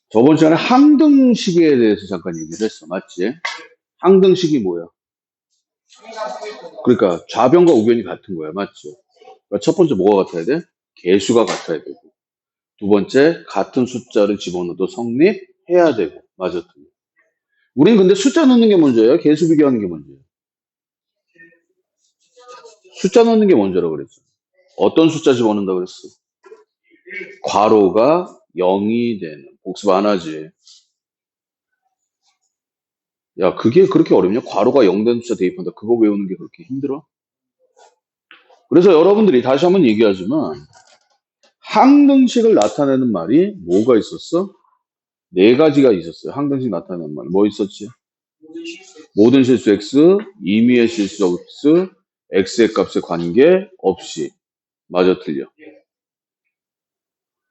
저번 시간에 항등식에 대해서 잠깐 얘기를 했어. 맞지? 항등식이 뭐야? 그러니까 좌변과 우변이 같은 거야. 맞지? 그러니까 첫 번째 뭐가 같아야 돼? 개수가 같아야 되고. 두 번째, 같은 숫자를 집어넣어도 성립해야 되고. 맞아. 우린 근데 숫자 넣는 게 문제예요? 개수 비교하는 게 문제예요? 숫자 넣는 게 먼저라고 그랬어. 어떤 숫자 집어넣는다고 그랬어? 괄호가 0이 되는. 복습 안 하지. 야, 그게 그렇게 어렵냐? 괄호가 0 되는 숫자 대입한다. 그거 외우는 게 그렇게 힘들어? 그래서 여러분들이 다시 한번 얘기하지만, 항등식을 나타내는 말이 뭐가 있었어? 네 가지가 있었어요. 항등식 나타내는 말. 뭐 있었지? 모든 실수 x, 임의의 실수 x, x의 값에 관계 없이. 맞아, 틀려.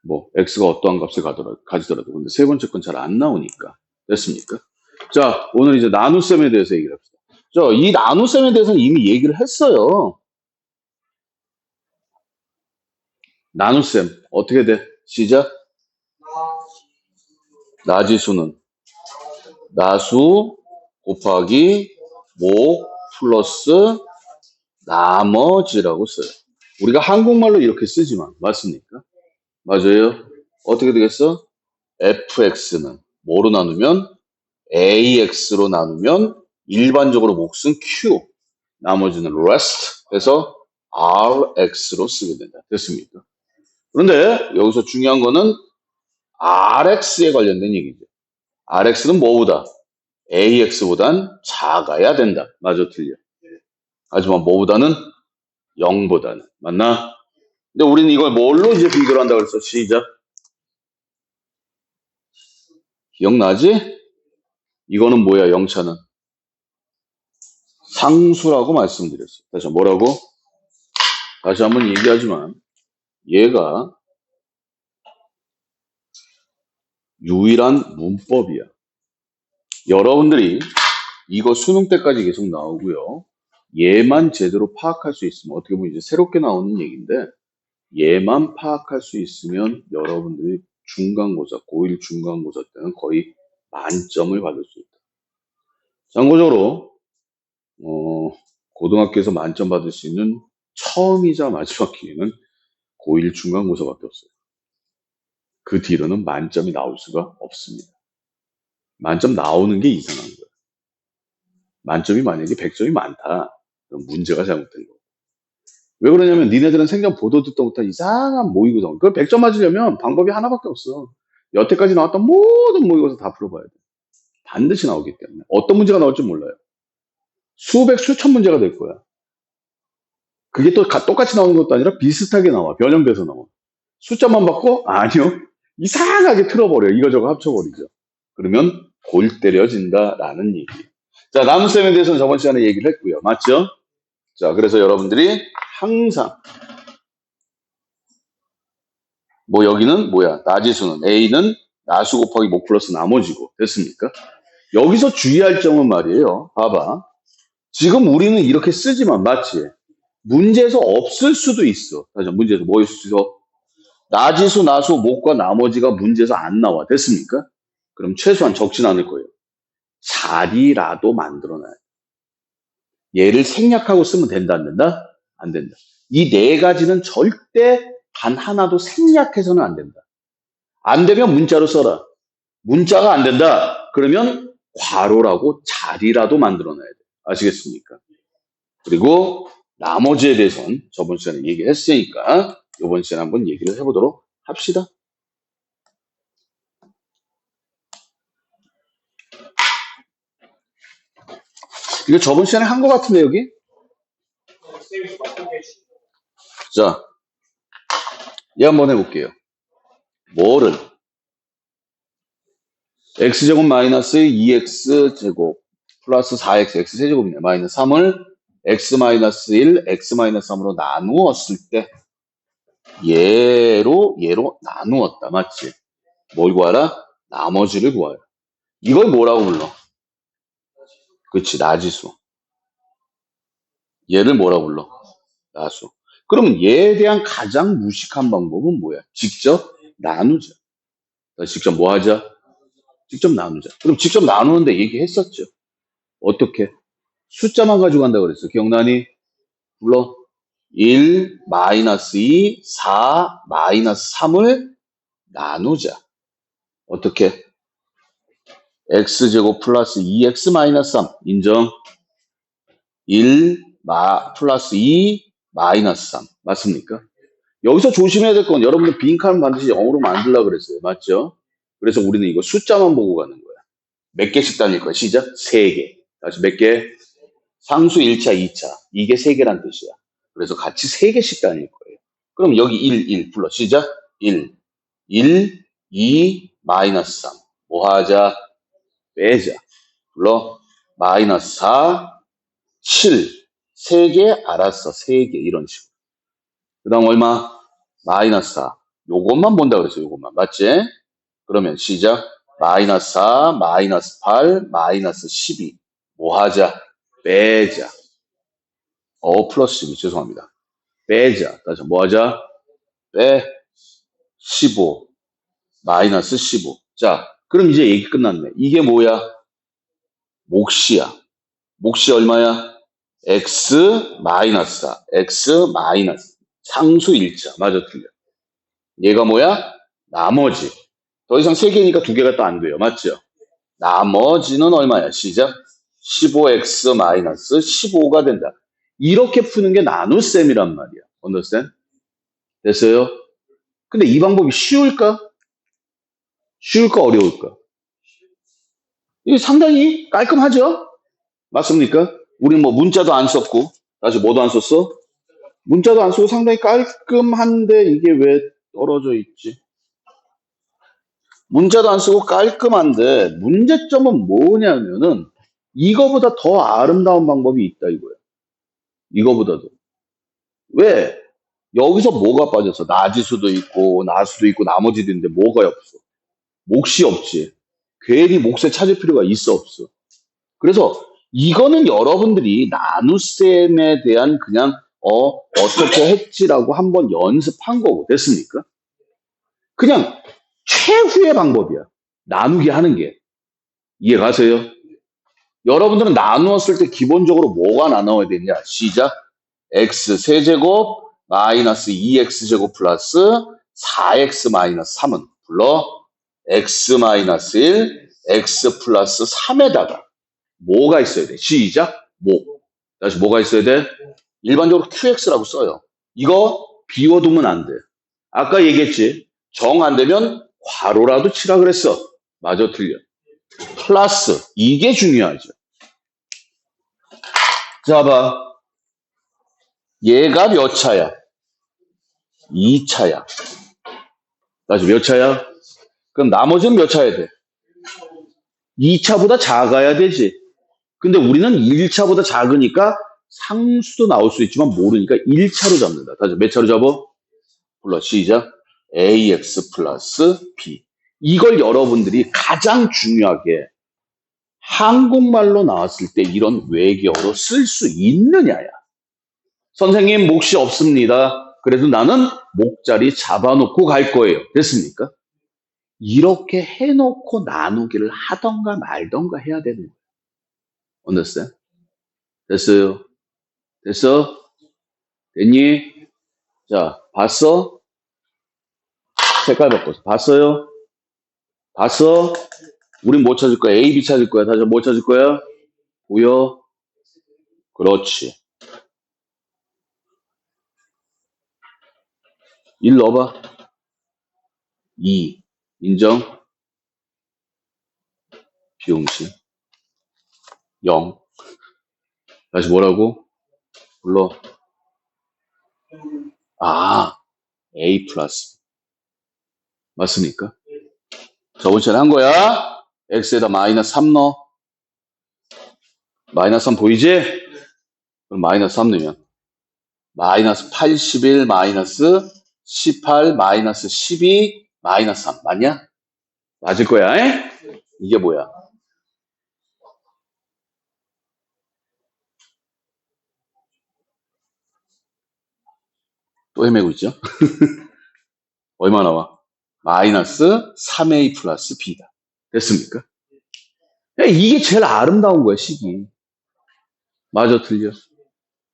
뭐, x가 어떠한 값을 가지더라도. 근데 세 번째 건 잘 안 나오니까. 됐습니까? 자, 오늘 이제 나눗셈에 대해서 얘기를 합시다. 자, 이 나눗셈에 대해서는 이미 얘기를 했어요. 나눗셈. 어떻게 돼? 시작. 나지수는 나수 곱하기 모 플러스 나머지라고 써요. 우리가 한국말로 이렇게 쓰지만 맞습니까? 맞아요. 어떻게 되겠어? fx는 뭐로 나누면 ax로 나누면 일반적으로 몫은 q, 나머지는 rest 해서 rx로 쓰게 된다. 됐습니까? 그런데 여기서 중요한 거는 rx에 관련된 얘기죠. rx는 뭐보다? ax보단 작아야 된다. 맞아, 틀려. 하지만 뭐보다는 0보다는. 맞나? 근데 우리는 이걸 뭘로 이제 비교를 한다고 그랬어? 시작. 기억나지? 이거는 뭐야, 영차는? 상수라고 말씀드렸어요. 다시 뭐라고? 다시 한번 얘기하지만 얘가 유일한 문법이야. 여러분들이 이거 수능 때까지 계속 나오고요. 얘만 제대로 파악할 수 있으면 어떻게 보면 이제 새롭게 나오는 얘기인데 얘만 파악할 수 있으면 여러분들이 중간고사, 고1 중간고사 때는 거의 만점을 받을 수 있다. 참고적으로 고등학교에서 만점 받을 수 있는 처음이자 마지막 기회는 고1 중간고사밖에 없어요. 그 뒤로는 만점이 나올 수가 없습니다. 만점 나오는 게 이상한 거예요. 만점이 만약에 100점이 많다. 그럼 문제가 잘못된 거예요. 왜 그러냐면 니네들은 생전 보도 듣도 못한 이상한 모의고사. 그걸 100점 맞으려면 방법이 하나밖에 없어. 여태까지 나왔던 모든 모의고사 다 풀어봐야 돼. 반드시 나오기 때문에. 어떤 문제가 나올지 몰라요. 수백, 수천 문제가 될 거야. 그게 또 똑같이 나오는 것도 아니라 비슷하게 나와. 변형돼서 나와. 숫자만 받고 아니요. 이상하게 틀어버려요. 이거저거 합쳐버리죠. 그러면 골 때려진다라는 얘기. 자, 나눗셈에 대해서는 저번 시간에 얘기를 했고요. 맞죠? 자, 그래서 여러분들이 항상 뭐 여기는 뭐야? 나지수는 A는 나수 곱하기 목 플러스 나머지고. 됐습니까? 여기서 주의할 점은 말이에요. 봐봐. 지금 우리는 이렇게 쓰지만 맞지? 문제에서 없을 수도 있어. 다시 문제에서 뭐 있어? 나지수, 나수, 목과 나머지가 문제에서 안 나와. 됐습니까? 그럼 최소한 적진 않을 거예요. 자리라도 만들어놔요. 얘를 생략하고 쓰면 된다, 안 된다? 안 된다. 이 네 가지는 절대 단 하나도 생략해서는 안 된다. 안 되면 문자로 써라. 문자가 안 된다. 그러면 괄호라고 자리라도 만들어놔야 돼. 아시겠습니까? 그리고 나머지에 대해서는 저번 시간에 얘기했으니까 이번 시간에 한번 얘기를 해보도록 합시다. 이거 저번 시간에 한 것 같은데 여기? 자, 얘 한번 해볼게요. 뭐를? x제곱 마이너스 2x제곱 플러스 4x, x세제곱이네. 마이너스 3을 x 마이너스 1, x 마이너스 3으로 나누었을 때 얘로 나누었다. 맞지? 뭘 구하라? 나머지를 구하라. 이걸 뭐라고 불러? 그치, 나지수. 얘를 뭐라고 불러? 나수. 그러면 얘에 대한 가장 무식한 방법은 뭐야? 직접 나누자. 직접 뭐 하자? 직접 나누자. 그럼 직접 나누는데 얘기했었죠. 어떻게? 숫자만 가지고 간다고 그랬어. 기억나니? 불러. 1, 마이너스 2, 4, 마이너스 3을 나누자. 어떻게? x제곱 플러스 2x 마이너스 3. 인정. 1, 플러스 2, 마이너스 3. 맞습니까? 여기서 조심해야 될 건 여러분들 빈칸은 반드시 영어로 만들려고 그랬어요. 맞죠? 그래서 우리는 이거 숫자만 보고 가는 거야. 몇 개씩 다닐 거야? 시작. 3개. 다시 몇 개? 상수 1차, 2차. 이게 3개란 뜻이야. 그래서 같이 3개씩 다닐 거예요. 그럼 여기 1 불러. 시작. 1, 2, 마이너스 3. 뭐 하자? 빼자. 불러. 마이너스 4, 7. 3개, 알았어. 3개. 이런 식으로. 그 다음 얼마? 마이너스 4. 요것만 본다 그랬어요. 요것만. 맞지? 그러면 시작. 마이너스 4, 마이너스 8, 마이너스 12. 뭐 하자? 빼자. 플러스 12. 죄송합니다. 빼자. 다시 뭐 하자? 빼. 15. 마이너스 15. 자, 그럼 이제 얘기 끝났네. 이게 뭐야? 몫이야. 몫이 얼마야? x 마이너스 4. x 마이너스. 상수 1차. 맞아, 틀려. 얘가 뭐야? 나머지. 더 이상 3개니까 2개가 또 안 돼요. 맞죠? 나머지는 얼마야? 시작. 15x 마이너스 15가 된다. 이렇게 푸는 게 나눗셈이란 말이야. understand? 됐어요? 근데 이 방법이 쉬울까? 쉬울까? 어려울까? 이게 상당히 깔끔하죠? 맞습니까? 우리는 뭐 문자도 안 썼고, 다시 뭐도 안 썼어? 문자도 안 쓰고 상당히 깔끔한데 이게 왜 떨어져 있지? 문자도 안 쓰고 깔끔한데 문제점은 뭐냐면은 이거보다 더 아름다운 방법이 있다 이거야. 이거보다도. 왜? 여기서 뭐가 빠졌어? 나지수도 있고 나수도 있고 나머지도 있는데 뭐가 없어? 몫이 없지. 괜히 몫에 찾을 필요가 있어 없어. 그래서 이거는 여러분들이 나눗셈에 대한 그냥 어떻게 했지라고 한번 연습한 거고 됐습니까? 그냥 최후의 방법이야. 나누기 하는 게. 이해 가세요? 여러분들은 나누었을 때 기본적으로 뭐가 나눠야 되냐? 시작. x 세제곱 마이너스 2x제곱 플러스 4x 마이너스 3은 불러 x 마이너스 1, x 플러스 3에다가 뭐가 있어야 돼? 시작. 뭐. 다시 뭐가 있어야 돼? 일반적으로 qx라고 써요. 이거 비워두면 안 돼. 아까 얘기했지. 정 안 되면 괄호라도 치라 그랬어. 맞아, 틀려. 플러스. 이게 중요하죠. 자, 봐. 얘가 몇 차야? 2차야. 다시 몇 차야? 그럼 나머지는 몇 차야 돼? 2차보다 작아야 되지. 근데 우리는 1차보다 작으니까 상수도 나올 수 있지만 모르니까 1차로 잡는다. 다시 몇 차로 잡어? 불러. 시작. ax 플러스 b. 이걸 여러분들이 가장 중요하게 한국말로 나왔을 때 이런 외계어로 쓸 수 있느냐야. 선생님 몫이 없습니다. 그래도 나는 목자리 잡아놓고 갈 거예요. 됐습니까? 이렇게 해놓고 나누기를 하던가 말던가 해야 되는 거예요. understand? 됐어요? 됐어? 됐니? 자, 봤어? 색깔 바꿔서. 봤어요? 봤어? 우린 뭐 찾을 거야? A, B 찾을 거야? 다시 뭐 찾을 거야? 보여? 그렇지. 1 넣어봐. 2. 인정? 비용식. 0. 다시 뭐라고? 불러. A 플러스. 맞습니까? 저번 시간에 한 거야. x에다 마이너스 3 넣어. 마이너스 3 보이지? 그럼 마이너스 3 넣으면 마이너스 81 마이너스 18 마이너스 12 마이너스 3 맞냐? 맞을 거야. 에? 이게 뭐야? 또 헤매고 있죠? 얼마 나와? 마이너스 3a 플러스 b다. 됐습니까? 이게 제일 아름다운 거야, 식이. 맞아, 틀려.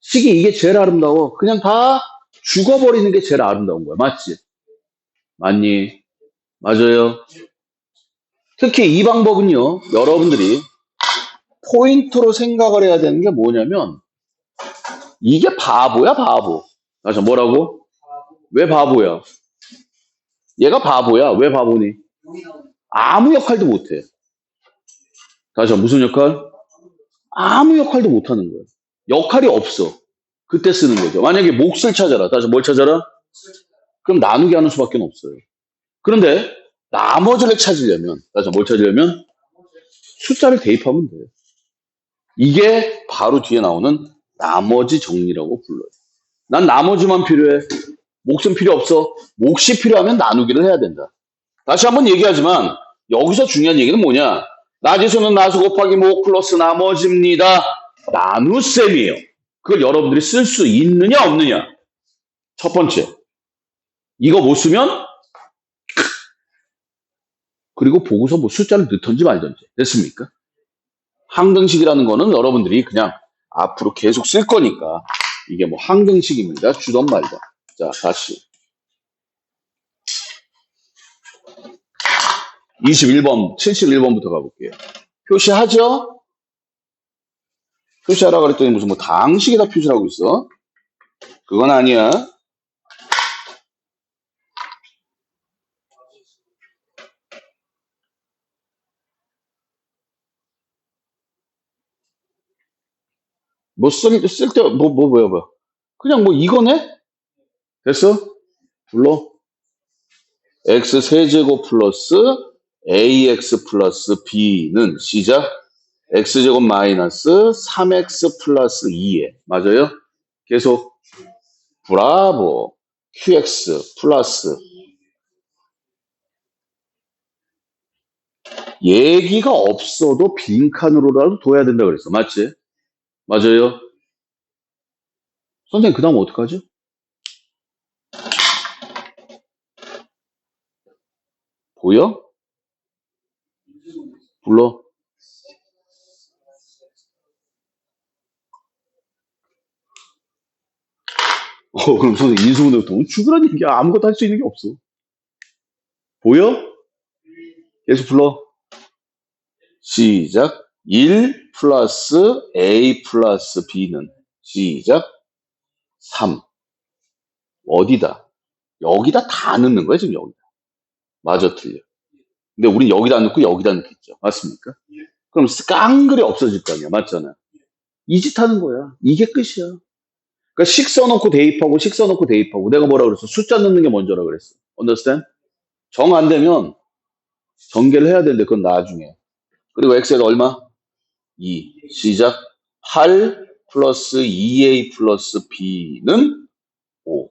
식이 이게 제일 아름다워. 그냥 다 죽어버리는 게 제일 아름다운 거야. 맞지? 맞니? 맞아요. 특히 이 방법은요, 여러분들이 포인트로 생각을 해야 되는 게 뭐냐면, 이게 바보야, 바보. 맞아, 뭐라고? 왜 바보야? 얘가 바보야. 왜 바보니? 아무 역할도 못해. 다시 무슨 역할? 아무 역할도 못하는 거야. 역할이 없어. 그때 쓰는 거죠. 만약에 몫을 찾아라. 다시 뭘 찾아라? 그럼 나누기 하는 수밖에 없어요. 그런데 나머지를 찾으려면, 다시 뭘 찾으려면? 숫자를 대입하면 돼요. 이게 바로 뒤에 나오는 나머지 정리라고 불러요. 난 나머지만 필요해. 몫은 필요 없어. 몫이 필요하면 나누기를 해야 된다. 다시 한번 얘기하지만 여기서 중요한 얘기는 뭐냐? 나지수는 나수 곱하기 목 플러스 나머지입니다. 나눗셈이에요. 그걸 여러분들이 쓸 수 있느냐 없느냐? 첫 번째. 이거 못 쓰면 그리고 보고서 뭐 숫자를 넣던지 말던지. 됐습니까? 항등식이라는 거는 여러분들이 그냥 앞으로 계속 쓸 거니까 이게 뭐 항등식입니다. 주던 말던. 자, 다시. 21번, 71번부터 가볼게요. 표시하죠? 표시하라 그랬더니 무슨 뭐 당식에다 표시를 하고 있어. 그건 아니야. 뭐 뭐야. 그냥 뭐 이거네? 됐어? 불러. x 세제곱 플러스 ax 플러스 b는 시작. x제곱 마이너스 3x 플러스 2에. 맞아요? 계속. 브라보. qx 플러스. 얘기가 없어도 빈칸으로라도 둬야 된다 그랬어. 맞지? 맞아요? 선생님, 그 다음 어떡하죠? 보여? 불러. 그럼 선생님, 인수분해 돈 죽으라는 얘기야. 아무것도 할 수 있는 게 없어. 보여? 계속 불러. 시작. 1 플러스 a 플러스 b는 시작. 3. 어디다? 여기다 다 넣는 거야, 지금 여기다. 맞아, 틀려. 근데 우린 여기다 넣고 여기다 넣겠죠. 맞습니까? 그럼 깡그리 없어질 거 아니야. 맞잖아. 이 짓 하는 거야. 이게 끝이야. 그러니까 식 써놓고 대입하고 식 써놓고 대입하고 내가 뭐라 그랬어? 숫자 넣는 게 먼저라 그랬어. understand? 정 안 되면 전개를 해야 되는데 그건 나중에. 그리고 x가 얼마? 2. 시작. 8 플러스 2a 플러스 b는 5.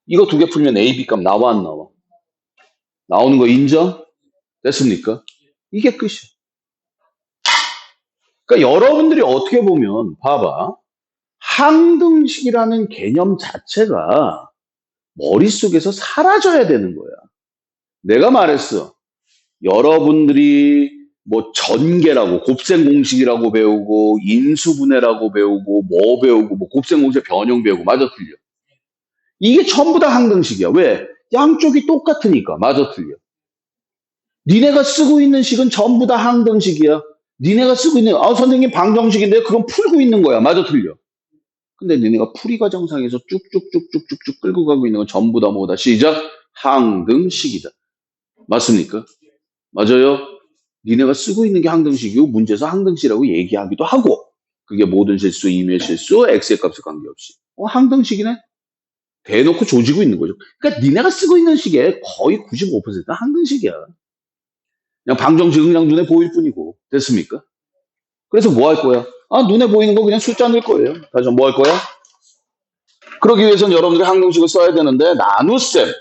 이거 두 개 풀면 a, b 값 나와 안 나와? 나오는 거 인정? 됐습니까? 이게 끝이야. 그러니까 여러분들이 어떻게 보면 봐봐. 항등식이라는 개념 자체가 머릿속에서 사라져야 되는 거야. 내가 말했어. 여러분들이 뭐 전개라고 곱셈 공식이라고 배우고 인수분해라고 배우고 뭐 배우고 뭐 곱셈 공식 변형 배우고 맞아 틀려. 이게 전부 다 항등식이야. 왜? 양쪽이 똑같으니까. 맞아 틀려. 니네가 쓰고 있는 식은 전부 다 항등식이야. 니네가 쓰고 있는 선생님 방정식인데 그건 풀고 있는 거야. 맞아 틀려. 근데 니네가 풀이 과정상에서 쭉쭉쭉쭉쭉쭉 끌고 가고 있는 건 전부 다 뭐다? 시작. 항등식이다. 맞습니까? 맞아요? 니네가 쓰고 있는 게 항등식이고 문제에서 항등식이라고 얘기하기도 하고 그게 모든 실수, 임의 실수, x의 값에 관계없이 항등식이네? 대놓고 조지고 있는 거죠. 그러니까 니네가 쓰고 있는 식의 거의 95%는 항등식이야. 그냥 방정식은 그냥 눈에 보일 뿐이고 됐습니까? 그래서 뭐 할 거야? 눈에 보이는 거 그냥 숫자 넣을 거예요. 다시 뭐 할 거야? 그러기 위해서는 여러분들이 항등식을 써야 되는데 나눗셈.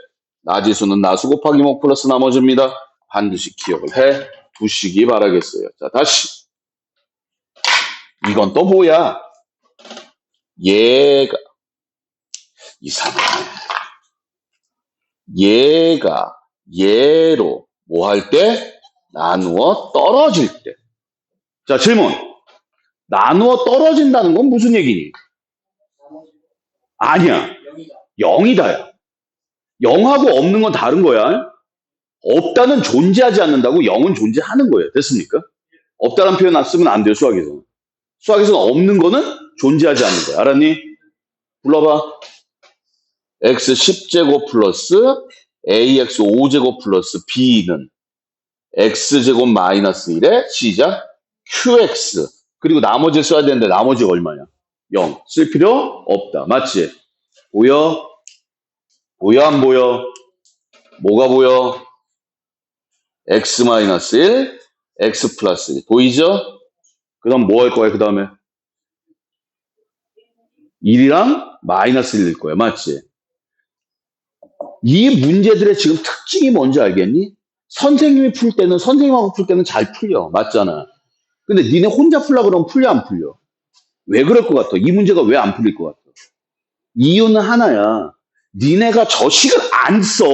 나지수는 나수 곱하기 목 플러스 나머지입니다. 반드시 기억을 해 두시기 바라겠어요. 자, 다시. 이건 또 뭐야? 얘가 이상해. 얘가 얘로 뭐 할 때? 나누어 떨어질 때. 자, 질문. 나누어 떨어진다는 건 무슨 얘기니? 아니야. 0이다야. 0하고 없는 건 다른 거야. 없다는 존재하지 않는다고 0은 존재하는 거예요. 됐습니까? 없다는 표현 쓰면 안 돼요, 수학에서는. 수학에서는 없는 거는 존재하지 않는 거야. 알았니? 불러봐. x 10제곱 플러스 ax 5제곱 플러스 b는 x제곱 마이너스 1에 시작 qx 그리고 나머지 써야 되는데 나머지가 얼마냐? 0. 쓸 필요 없다. 맞지? 보여? 보여 안 보여? 뭐가 보여? x 마이너스 1, x 플러스 1. 보이죠? 그 다음 뭐 할 거야? 그 다음에 1이랑 마이너스 1일 거야. 맞지? 이 문제들의 지금 특징이 뭔지 알겠니? 선생님이 풀 때는 선생님하고 풀 때는 잘 풀려. 맞잖아. 근데 니네 혼자 풀라 그러면 풀려 안 풀려? 왜 그럴 것 같아? 이 문제가 왜 안 풀릴 것 같아? 이유는 하나야. 니네가 저 식을 안 써.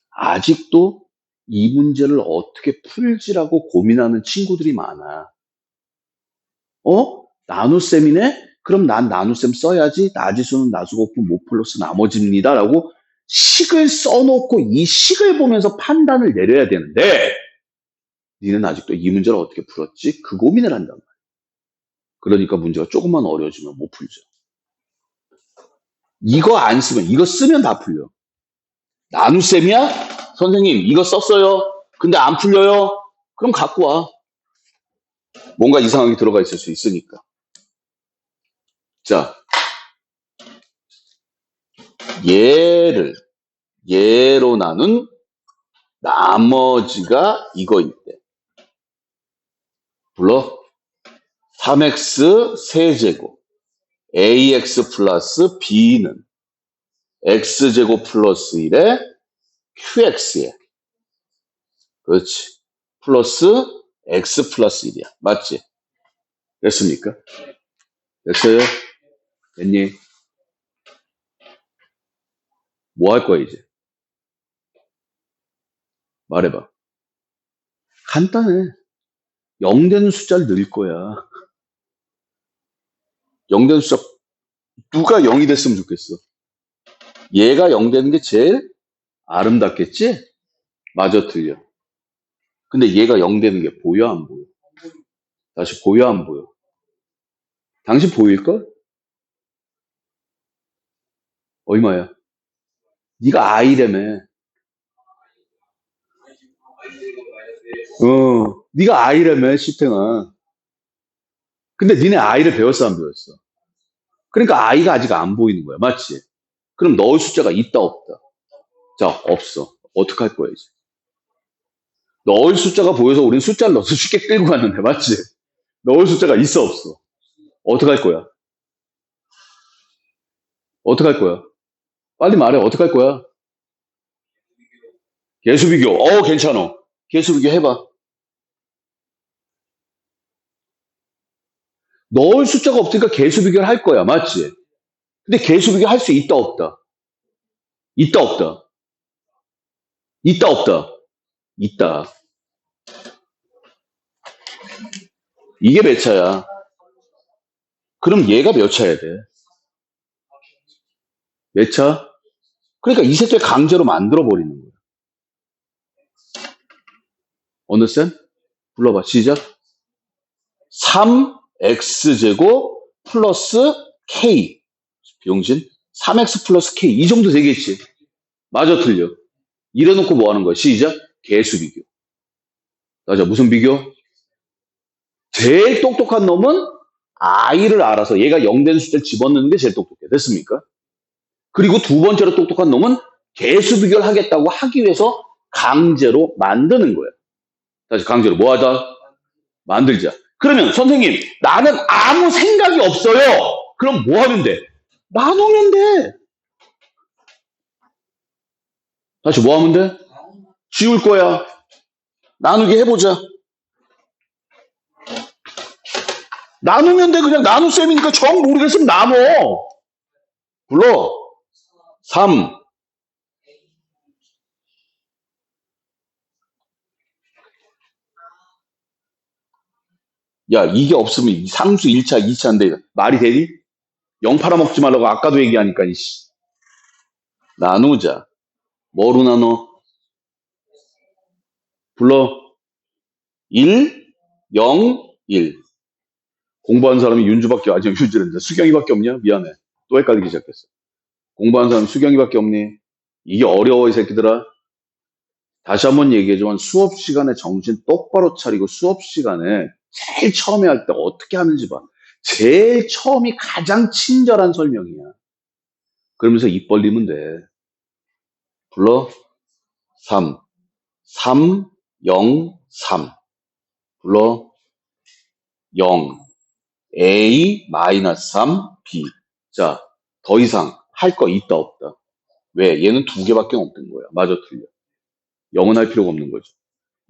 아직도 이 문제를 어떻게 풀지라고 고민하는 친구들이 많아. 나눗셈이네? 그럼 난 나눗셈 써야지. 나지수는 나수 곱셈 못 플러스 나머지입니다. 라고 식을 써놓고 이 식을 보면서 판단을 내려야 되는데 니는 아직도 이 문제를 어떻게 풀었지? 그 고민을 한단 말이야. 그러니까 문제가 조금만 어려워지면 못 풀죠. 이거 안 쓰면, 이거 쓰면 다 풀려. 나눗셈이야? 선생님, 이거 썼어요. 근데 안 풀려요? 그럼 갖고 와. 뭔가 이상하게 들어가 있을 수 있으니까. 자, 얘로 나눈 나머지가 이거일 때. 불러. 3x 세제곱 ax 플러스 b는 x제곱 플러스 1에 qx에. 그렇지. 플러스 x 플러스 1이야. 맞지? 됐습니까? 됐어요? 됐니? 뭐 할 거야, 이제? 말해봐. 간단해. 0 되는 숫자를 넣을 거야. 0 되는 숫자, 누가 0이 됐으면 좋겠어? 얘가 0 되는 게 제일 아름답겠지? 맞아, 틀려. 근데 얘가 0 되는 게 보여, 안 보여? 다시 보여, 안 보여? 당신 보일걸? 얼마야? 네가 아이라며. 네가 아이라며, 시탱아. 근데 니네 아이를 배웠어, 안 배웠어? 그러니까 아이가 아직 안 보이는 거야. 맞지? 그럼 넣을 숫자가 있다, 없다? 자, 없어. 어떡할 거야, 이제? 넣을 숫자가 보여서 우린 숫자를 넣어서 쉽게 끌고 갔는데, 맞지? 넣을 숫자가 있어, 없어? 어떡할 거야? 어떡할 거야? 빨리 말해, 어떡할 거야? 개수비교. 괜찮아. 개수비교 해봐. 넣을 숫자가 없으니까 개수비교를 할 거야, 맞지? 근데 개수비교 할 수 있다, 없다? 있다, 없다? 있다, 없다? 있다. 이게 몇 차야? 그럼 얘가 몇 차야 돼? 몇 차? 그러니까 이 새끼를 강제로 만들어버리는 거야. 언더스탠? 불러봐. 시작. 3x제곱 플러스 k. 병신. 3x 플러스 k. 이 정도 되겠지. 맞아, 틀려. 이래놓고 뭐 하는 거야? 시작. 개수 비교. 맞아. 무슨 비교? 제일 똑똑한 놈은 i를 알아서 얘가 0 된 숫자를 집어넣는 게 제일 똑똑해. 됐습니까? 그리고 두 번째로 똑똑한 놈은 개수 비교를 하겠다고 하기 위해서 강제로 만드는 거야. 다시 강제로 뭐 하자? 만들자. 그러면 선생님, 나는 아무 생각이 없어요. 그럼 뭐 하면 돼? 나누면 돼. 다시 뭐 하면 돼? 지울 거야. 나누기 해보자. 나누면 돼. 그냥 나눗셈이니까 정 모르겠으면 나눠. 불러. 3. 야, 이게 없으면 이 상수 1차, 2차인데 말이 되니? 0 팔아먹지 말라고 아까도 얘기하니까, 이씨. 나누자. 뭐로 나눠? 불러. 1, 0, 1. 공부한 사람이 윤주밖에, 아니, 윤주는 수경이밖에 없냐? 미안해. 또 헷갈리기 시작했어. 공부한 사람 수경이밖에 없니? 이게 어려워, 이 새끼들아. 다시 한번 얘기하지만 수업 시간에 정신 똑바로 차리고 수업 시간에 제일 처음에 할 때 어떻게 하는지 봐. 제일 처음이 가장 친절한 설명이야. 그러면서 입 벌리면 돼. 불러. 3. 3, 0, 3. 불러. 0. A 마이너스 3, B. 자, 더 이상 할 거 있다 없다. 왜? 얘는 두 개밖에 없는 거야. 맞아, 틀려. 0은 할 필요가 없는 거죠.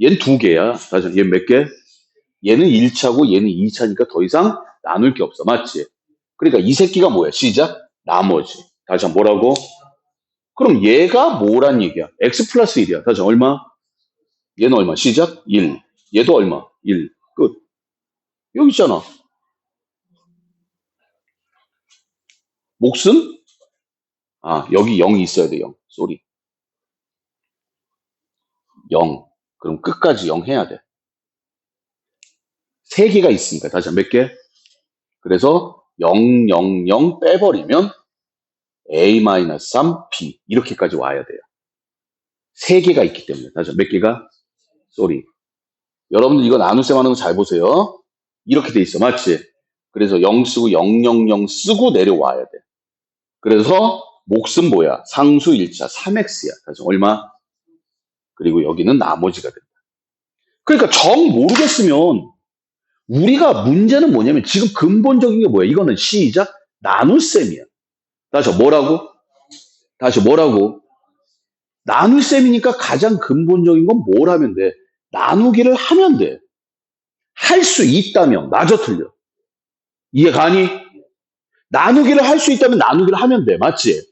얘는 두 개야. 다시, 얘 몇 개? 얘는 1차고 얘는 2차니까 더 이상 나눌 게 없어. 맞지? 그러니까 이 새끼가 뭐야? 시작? 나머지. 다시 한번 뭐라고? 그럼 얘가 뭐란 얘기야? x 플러스 1이야. 다시 얼마? 얘는 얼마? 시작? 1. 얘도 얼마? 1. 끝. 여기 있잖아. 목숨? 아, 여기 0이 있어야 돼, 0. 쏘리. 0. 그럼 끝까지 0 해야 돼. 세 개가 있으니까. 다시 한번 몇 개? 그래서 0, 0, 0 빼버리면 A-3, B. 이렇게까지 와야 돼요. 세 개가 있기 때문에. 다시 한번 몇 개가? 쏘리. 여러분들 이거 나눗셈 하는 거 잘 보세요. 이렇게 돼 있어. 맞지? 그래서 0 쓰고 0, 0, 0 쓰고 내려와야 돼. 그래서 몫은 뭐야? 상수 1차 3x야. 다시 얼마? 그리고 여기는 나머지가 된다. 그러니까 정 모르겠으면 우리가 문제는 뭐냐면 지금 근본적인 게 뭐야? 이거는 시작 나눗셈이야. 다시 뭐라고? 다시 뭐라고? 나눗셈이니까 가장 근본적인 건 뭘 하면 돼? 나누기를 하면 돼. 할 수 있다면 맞아 틀려. 이해가니? 나누기를 할 수 있다면 나누기를 하면 돼. 맞지?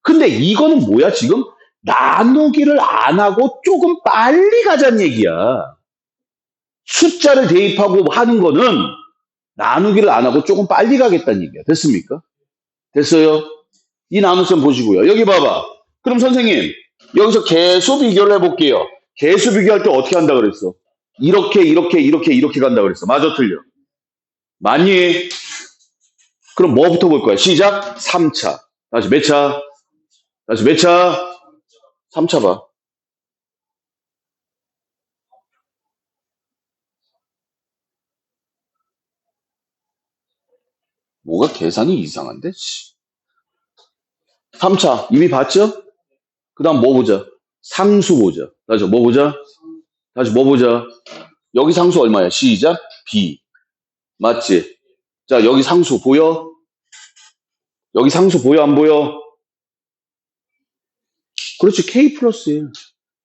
근데 이거는 뭐야 지금? 나누기를 안 하고 조금 빨리 가자는 얘기야. 숫자를 대입하고 하는 거는 나누기를 안 하고 조금 빨리 가겠다는 얘기야. 됐습니까? 됐어요? 이 나눗셈 보시고요. 여기 봐봐. 그럼 선생님 여기서 개수 비교를 해볼게요. 개수 비교할 때 어떻게 한다 그랬어? 이렇게 이렇게 이렇게 이렇게 간다 그랬어. 맞아 틀려? 맞니? 그럼 뭐부터 볼 거야? 시작 3차. 다시 몇 차? 다시 몇 차? 3차 봐. 뭐가 계산이 이상한데? 3차 이미 봤죠? 그 다음 뭐 보자? 상수 보자. 다시 뭐 보자? 다시 뭐 보자? 여기 상수 얼마야? 시작 B. 맞지? 자 여기 상수 보여? 여기 상수 보여 안 보여? 그렇지 K 플러스 1.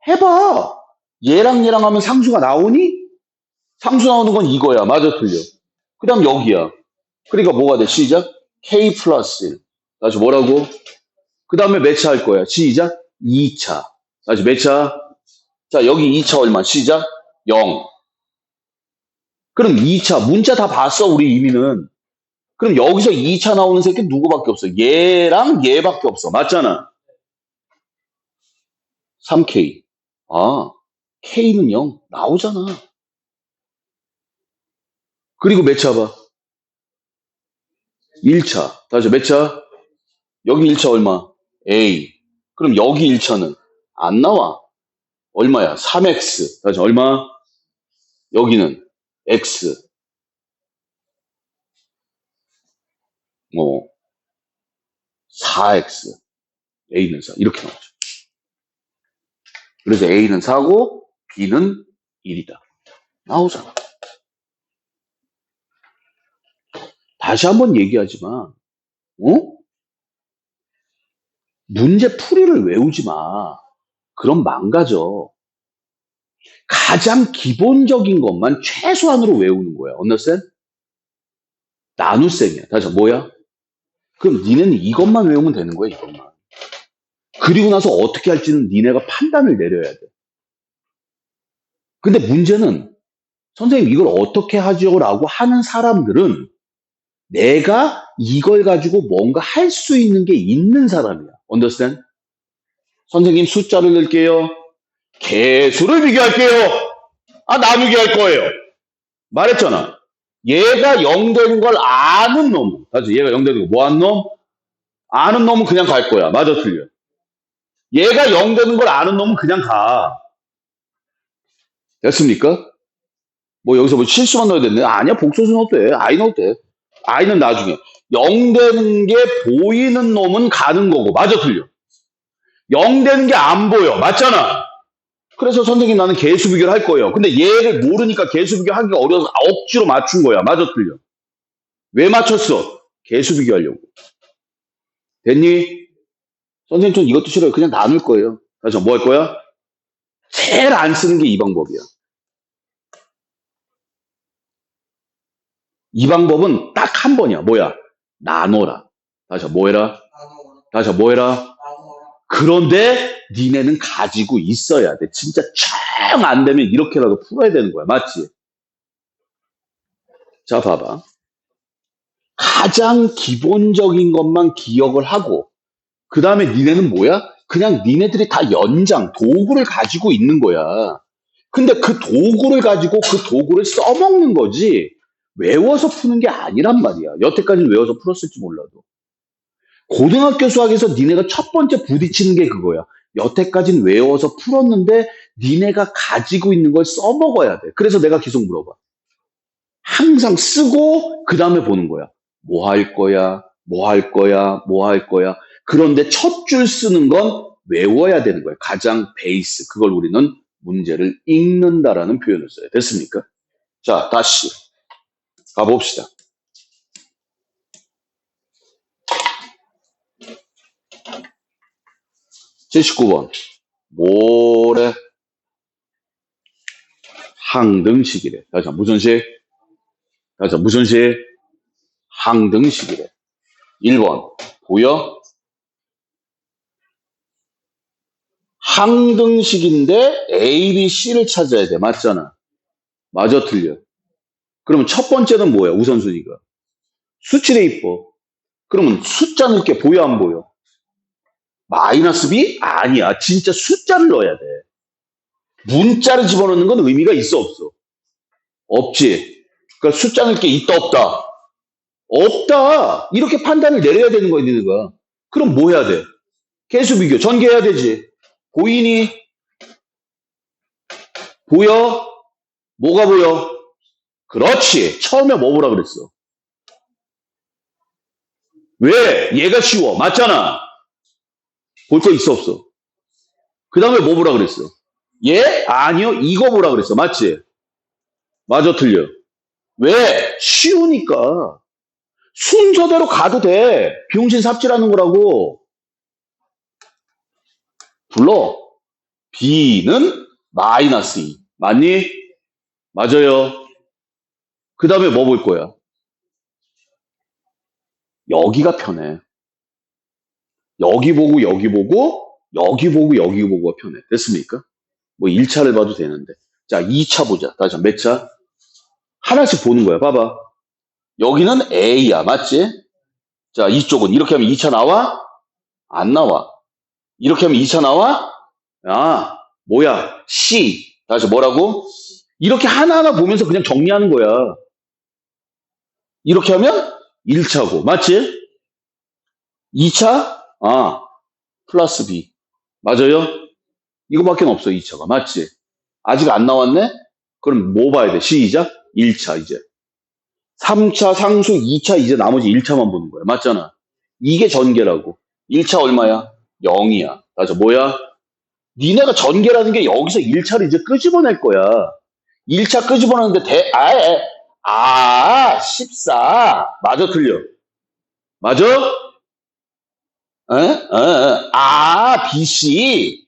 해봐. 얘랑 얘랑 하면 상수가 나오니? 상수 나오는 건 이거야. 맞아 틀려. 그 다음 여기야. 그러니까 뭐가 돼? 시작 K 플러스 1. 다시 뭐라고? 그 다음에 몇 차 할 거야? 시작 2차. 다시 몇 차? 자 여기 2차 얼마? 시작 0. 그럼 2차 문자 다 봤어 우리 이미는. 그럼 여기서 2차 나오는 새끼 누구밖에 없어? 얘랑 얘밖에 없어. 맞잖아. 3K. 아, K는 0 나오잖아. 그리고 몇 차 봐? 1차. 다시 몇 차? 여기 1차 얼마? A. 그럼 여기 1차는 안 나와. 얼마야? 3X. 다시 얼마? 여기는 X. 4X. A는 4. 이렇게 나오죠. 그래서 A는 4고 B는 1이다. 나오잖아. 다시 한번 얘기하지만, 문제 풀이를 외우지 마. 그럼 망가져. 가장 기본적인 것만 최소한으로 외우는 거야. 언더스탠? 나눗셈이야. 다시 뭐야? 그럼 니네는 이것만 외우면 되는 거야, 이것만. 그리고 나서 어떻게 할지는 니네가 판단을 내려야 돼. 근데 문제는 선생님 이걸 어떻게 하죠? 라고 하는 사람들은 내가 이걸 가지고 뭔가 할 수 있는 게 있는 사람이야. Understand? 선생님 숫자를 낼게요. 개수를 비교할게요. 나누기 할 거예요. 말했잖아. 얘가 0 되는 걸 아는 놈. 맞지? 얘가 0 되는 거 뭐 하는 놈? 아는 놈은 그냥 갈 거야. 맞아, 틀려. 얘가 0 되는 걸 아는 놈은 그냥 가. 됐습니까? 뭐 여기서 뭐 실수만 넣어야 되는데 아니야, 복소수 넣어도 돼. I 넣어도 돼. I는 나중에. 0 되는 게 보이는 놈은 가는 거고. 맞아, 틀려. 0 되는 게 안 보여. 맞잖아. 그래서 선생님 나는 개수 비교를 할 거예요. 근데 얘를 모르니까 개수 비교하기가 어려워서 억지로 맞춘 거야. 맞아, 틀려. 왜 맞췄어? 개수 비교하려고. 됐니? 선생님 전 이것도 싫어요. 그냥 나눌 거예요. 그래서 뭐 할 거야? 제일 안 쓰는 게 이 방법이야. 이 방법은 딱 한 번이야. 뭐야? 나눠라. 다시 뭐 해라? 다시 뭐 해라? 그런데 니네는 가지고 있어야 돼. 진짜 쫙 안 되면 이렇게라도 풀어야 되는 거야. 맞지? 자, 봐봐. 가장 기본적인 것만 기억을 하고 그 다음에 니네는 뭐야? 그냥 니네들이 다 연장, 도구를 가지고 있는 거야. 근데 그 도구를 가지고 그 도구를 써먹는 거지 외워서 푸는 게 아니란 말이야. 여태까지는 외워서 풀었을지 몰라도. 고등학교 수학에서 니네가 첫 번째 부딪히는 게 그거야. 여태까지는 외워서 풀었는데 니네가 가지고 있는 걸 써먹어야 돼. 그래서 내가 계속 물어봐. 항상 쓰고 그 다음에 보는 거야. 뭐 할 거야? 뭐 할 거야? 뭐 할 거야? 그런데 첫 줄 쓰는 건 외워야 되는 거야. 가장 베이스. 그걸 우리는 문제를 읽는다라는 표현을 써요. 됐습니까? 자, 다시 가봅시다. 79번. 뭐래? 항등식이래. 다시 무슨 식? 다시 무슨 식? 항등식이래. 1번. 보여? 항등식인데 A, B, C를 찾아야 돼. 맞잖아. 맞아, 틀려. 그러면 첫 번째는 뭐야? 우선순위가. 수치대 입법. 그러면 숫자 넣을 게 보여, 안 보여? 마이너스 B? 아니야. 진짜 숫자를 넣어야 돼. 문자를 집어넣는 건 의미가 있어, 없어? 없지. 그러니까 숫자 넣을 게 있다, 없다? 없다. 이렇게 판단을 내려야 되는 거야, 너희가. 그럼 뭐 해야 돼? 개수 비교, 전개해야 되지. 보이니? 보여? 뭐가 보여? 그렇지. 처음에 뭐 보라 그랬어? 왜? 얘가 쉬워. 맞잖아. 볼 거 있어, 없어? 그 다음에 뭐 보라 그랬어? 얘? 아니요. 이거 보라 그랬어. 맞지? 맞아, 틀려. 왜? 쉬우니까. 순서대로 가도 돼. 비용신 삽질하는 거라고. 불러. B는 마이너스 2. 맞니? 맞아요. 그 다음에 뭐 볼 거야? 여기가 편해. 여기 보고 여기 보고 여기 보고 여기 보고가 편해. 됐습니까? 뭐 1차를 봐도 되는데. 자, 2차 보자. 다시 몇 차? 하나씩 보는 거야. 봐봐. 여기는 A야. 맞지? 자, 이쪽은 이렇게 하면 2차 나와? 안 나와. 이렇게 하면 2차 나와? 뭐야? C. 다시 뭐라고? 이렇게 하나하나 보면서 그냥 정리하는 거야. 이렇게 하면 1차고. 맞지? 2차? 플러스 B. 맞아요? 이거밖에 없어, 2차가. 맞지? 아직 안 나왔네? 그럼 뭐 봐야 돼? 시작? 1차, 이제. 3차 상수, 2차, 이제 나머지 1차만 보는 거야. 맞잖아? 이게 전개라고. 1차 얼마야? 0이야. 맞아, 뭐야? 니네가 전개라는 게 여기서 1차를 이제 끄집어낼 거야. 1차 끄집어내는데 14. 맞아, 틀려? 맞아? BC.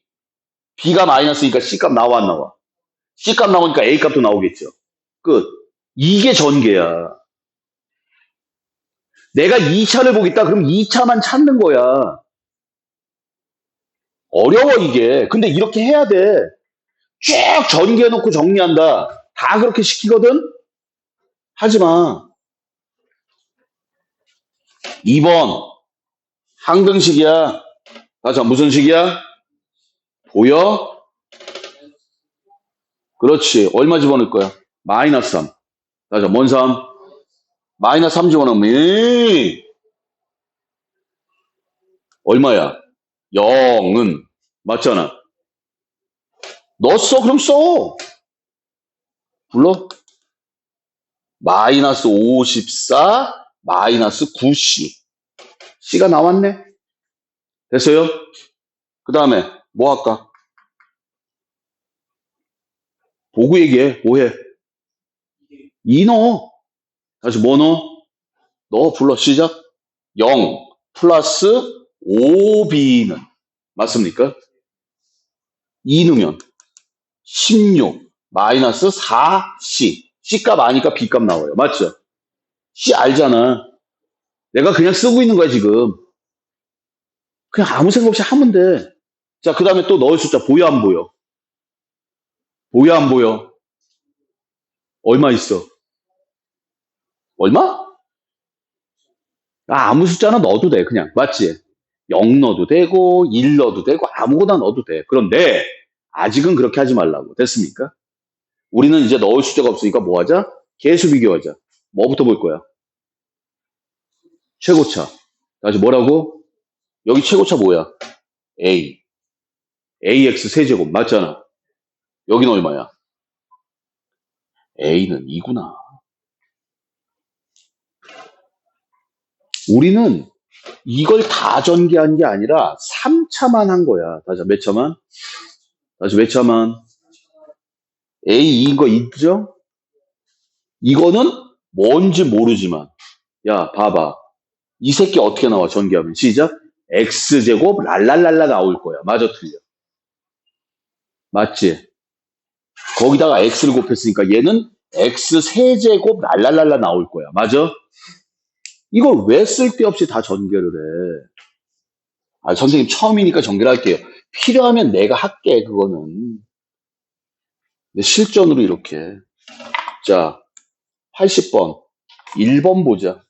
B가 마이너스니까 C값 나와, 안 나와? C값 나오니까 A값도 나오겠죠. 끝. 이게 전개야. 내가 2차를 보겠다. 그럼 2차만 찾는 거야. 어려워, 이게. 근데 이렇게 해야 돼. 쭉 전개해놓고 정리한다. 다 그렇게 시키거든? 하지 마. 2번. 항등식이야. 자, 무슨 식이야? 보여? 그렇지. 얼마 집어넣을 거야? 마이너스 3. 자, 뭔 3? 마이너스 3 집어넣으면, 얼마야? 0은. 맞잖아. 넣었어? 그럼 써. 불러? 마이너스 54, 마이너스 9C. C가 나왔네? 됐어요? 그 다음에, 뭐 할까? 보고 얘기해. 뭐 해? 2 넣어. 다시 뭐 넣어? 넣어. 불러. 시작. 0 플러스 5B는. 맞습니까? 2 넣으면 16 마이너스 4C. C값 아니까 B값 나와요. 맞죠? C 알잖아. 내가 그냥 쓰고 있는 거야, 지금. 그냥 아무 생각 없이 하면 돼. 자, 그 다음에 또 넣을 숫자 보여, 안 보여? 보여, 안 보여? 얼마 있어? 얼마? 아무 숫자나 넣어도 돼, 그냥. 맞지? 0 넣어도 되고, 1 넣어도 되고, 아무거나 넣어도 돼. 그런데, 아직은 그렇게 하지 말라고. 됐습니까? 우리는 이제 넣을 숫자가 없으니까 뭐 하자? 계수 비교하자. 뭐부터 볼 거야? 최고차. 다시 뭐라고? 여기 최고차 뭐야? A. AX 세제곱. 맞잖아. 여기는 얼마야? A는 2구나. 우리는 이걸 다 전개한 게 아니라 3차만 한 거야. 다시 몇 차만? 다시 몇 차만? A2인 거 있죠? 이거는 뭔지 모르지만 야 봐봐. 이 새끼 어떻게 나와 전개하면 시작. X제곱 랄랄랄라 나올 거야. 맞아 틀려? 맞지? 거기다가 X를 곱했으니까 얘는 X 세제곱 랄랄랄라 나올 거야. 맞아? 이걸 왜 쓸데없이 다 전개를 해? 아, 선생님 처음이니까 전개를 할게요. 필요하면 내가 할게, 그거는. 근데 실전으로 이렇게. 자, 80번. 1번 보자.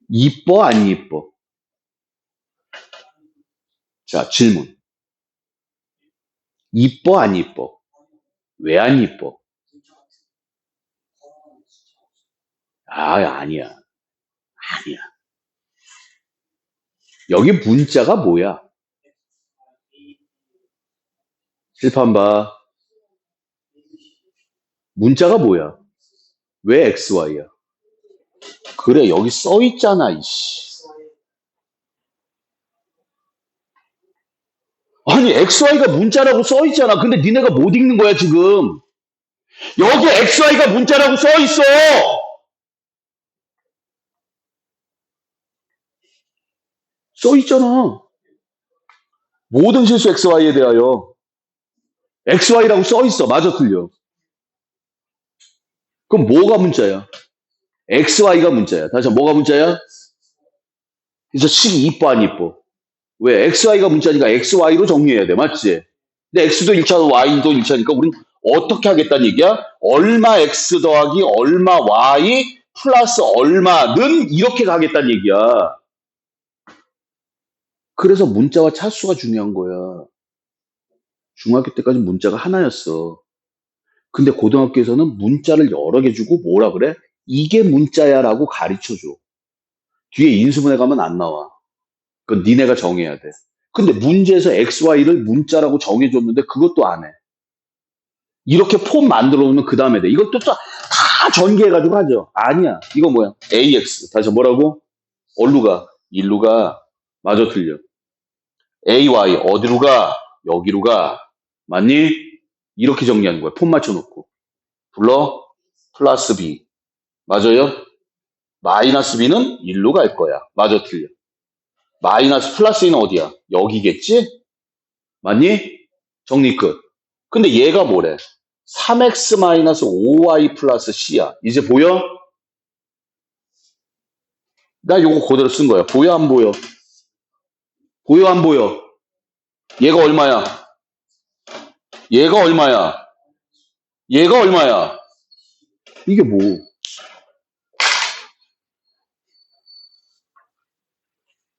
이뻐, 안 이뻐? 자, 질문. 이뻐, 안 이뻐? 왜 안 이뻐? 아, 아니야. 아니야. 여기 문자가 뭐야? 칠판 봐. 문자가 뭐야? 왜 XY야? 그래, 여기 써 있잖아, 이씨. 아니, XY가 문자라고 써 있잖아. 근데 니네가 못 읽는 거야, 지금. 여기 XY가 문자라고 써 있어! 써 있잖아. 모든 실수 XY에 대하여. XY라고 써 있어. 맞아, 틀려. 그럼 뭐가 문자야? XY가 문자야. 다시 뭐가 문자야? 그래서 식이 이뻐, 안 이뻐? 왜? XY가 문자니까 XY로 정리해야 돼. 맞지? 근데 X도 1차, Y도 1차니까 우린 어떻게 하겠다는 얘기야? 얼마 X 더하기 얼마 Y 플러스 얼마는 이렇게 가겠다는 얘기야. 그래서 문자와 차수가 중요한 거야. 중학교 때까지 문자가 하나였어. 근데 고등학교에서는 문자를 여러 개 주고 뭐라 그래? 이게 문자야라고 가르쳐줘. 뒤에 인수분해 가면 안 나와. 그건 니네가 정해야 돼. 근데 문제에서 XY를 문자라고 정해줬는데 그것도 안 해. 이렇게 폼 만들어 놓으면 그 다음에 돼. 이것도 다 전개해가지고 하죠. 아니야. 이거 뭐야? AX. 다시 뭐라고? 어디로 가? 일로 가. 맞아, 틀려. AY. 어디로 가? 여기로 가. 맞니? 이렇게 정리하는 거야. 폼 맞춰놓고. 불러? 플러스 B. 맞아요? 마이너스 B는 일로 갈 거야. 맞아, 틀려. 마이너스 플러스 E는 어디야? 여기겠지? 맞니? 정리 끝. 근데 얘가 뭐래? 3x 마이너스 5y 플러스 c야. 이제 보여? 나 요거 그대로 쓴 거야. 보여, 안 보여? 보여, 안 보여? 얘가 얼마야? 얘가 얼마야? 얘가 얼마야? 이게 뭐?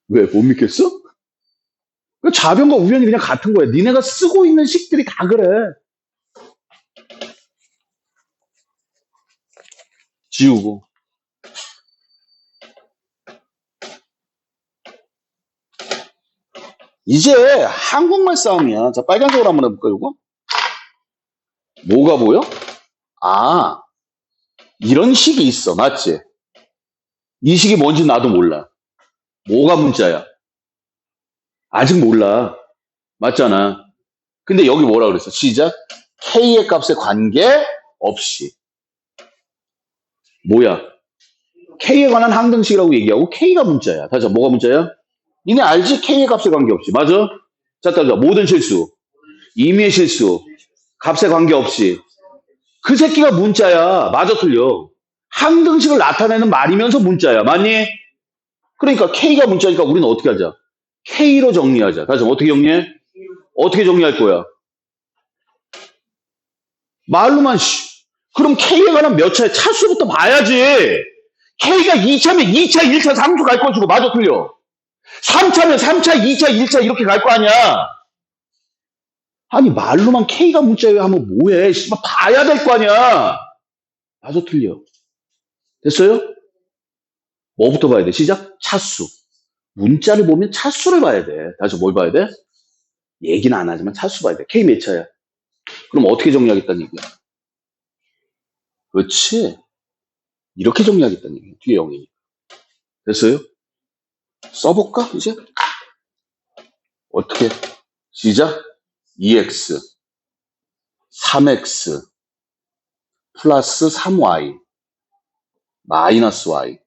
왜, 못 믿겠어? 그 좌변과 우변이 그냥 같은 거야. 니네가 쓰고 있는 식들이 다 그래. 지우고. 이제 한국말 싸움이야. 자, 빨간색으로 한번 해볼까, 이거? 뭐가 보여? 아, 이런 식이 있어. 맞지? 이 식이 뭔지 나도 몰라. 뭐가 문자야? 아직 몰라. 맞잖아. 근데 여기 뭐라 그랬어? 시작. K의 값에 관계없이. 뭐야? K에 관한 항등식이라고 얘기하고 K가 문자야. 다시 뭐가 문자야? 니네 알지? K의 값에 관계없이. 맞아? 자, 따라 모든 실수. 임의의 실수. 값에 관계없이. 그 새끼가 문자야. 맞아, 틀려. 항등식을 나타내는 말이면서 문자야. 맞니? 그러니까 K가 문자니까 우리는 어떻게 하자? K로 정리하자. 다시 어떻게 정리해? 어떻게 정리할 거야? 말로만 그럼 K에 관한 몇 차의 차수부터 봐야지. K가 2차면 2차, 1차, 3차 갈 것이고 맞아 틀려. 3차면 3차, 2차, 1차 이렇게 갈 거 아니야. 아니 말로만 K가 문자예요 하면 뭐해. 씨발 봐야 될 거 아니야. 맞아 틀려. 됐어요? 뭐부터 봐야 돼? 시작. 차수. 문자를 보면 차수를 봐야 돼. 다시 뭘 봐야 돼? 얘기는 안 하지만 차수 봐야 돼. K 몇 차야? 그럼 어떻게 정리하겠다는 얘기야? 그렇지. 이렇게 정리하겠다는 얘기야. 뒤에 0이니까. 됐어요? 써볼까? 이제? 어떻게? 시작. 2x, 3x, 플러스 3y, 마이너스 y,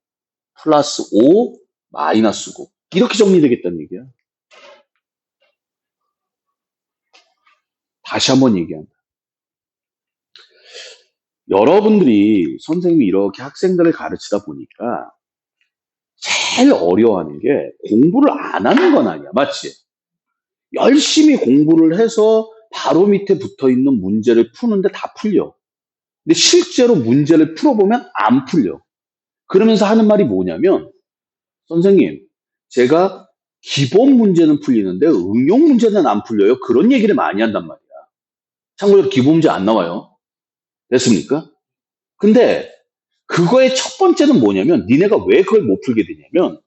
플러스 5, 마이너스 9. 이렇게 정리되겠다는 얘기야. 다시 한번 얘기한다. 여러분들이 선생님이 이렇게 학생들을 가르치다 보니까 제일 어려워하는 게 공부를 안 하는 건 아니야. 맞지? 열심히 공부를 해서 바로 밑에 붙어 있는 문제를 푸는데 다 풀려. 근데 실제로 문제를 풀어보면 안 풀려. 그러면서 하는 말이 뭐냐면, 선생님, 제가 기본 문제는 풀리는데 응용 문제는 안 풀려요. 그런 얘기를 많이 한단 말이야. 참고로 기본 문제 안 나와요. 됐습니까? 근데 그거의 첫 번째는 뭐냐면, 니네가 왜 그걸 못 풀게 되냐면,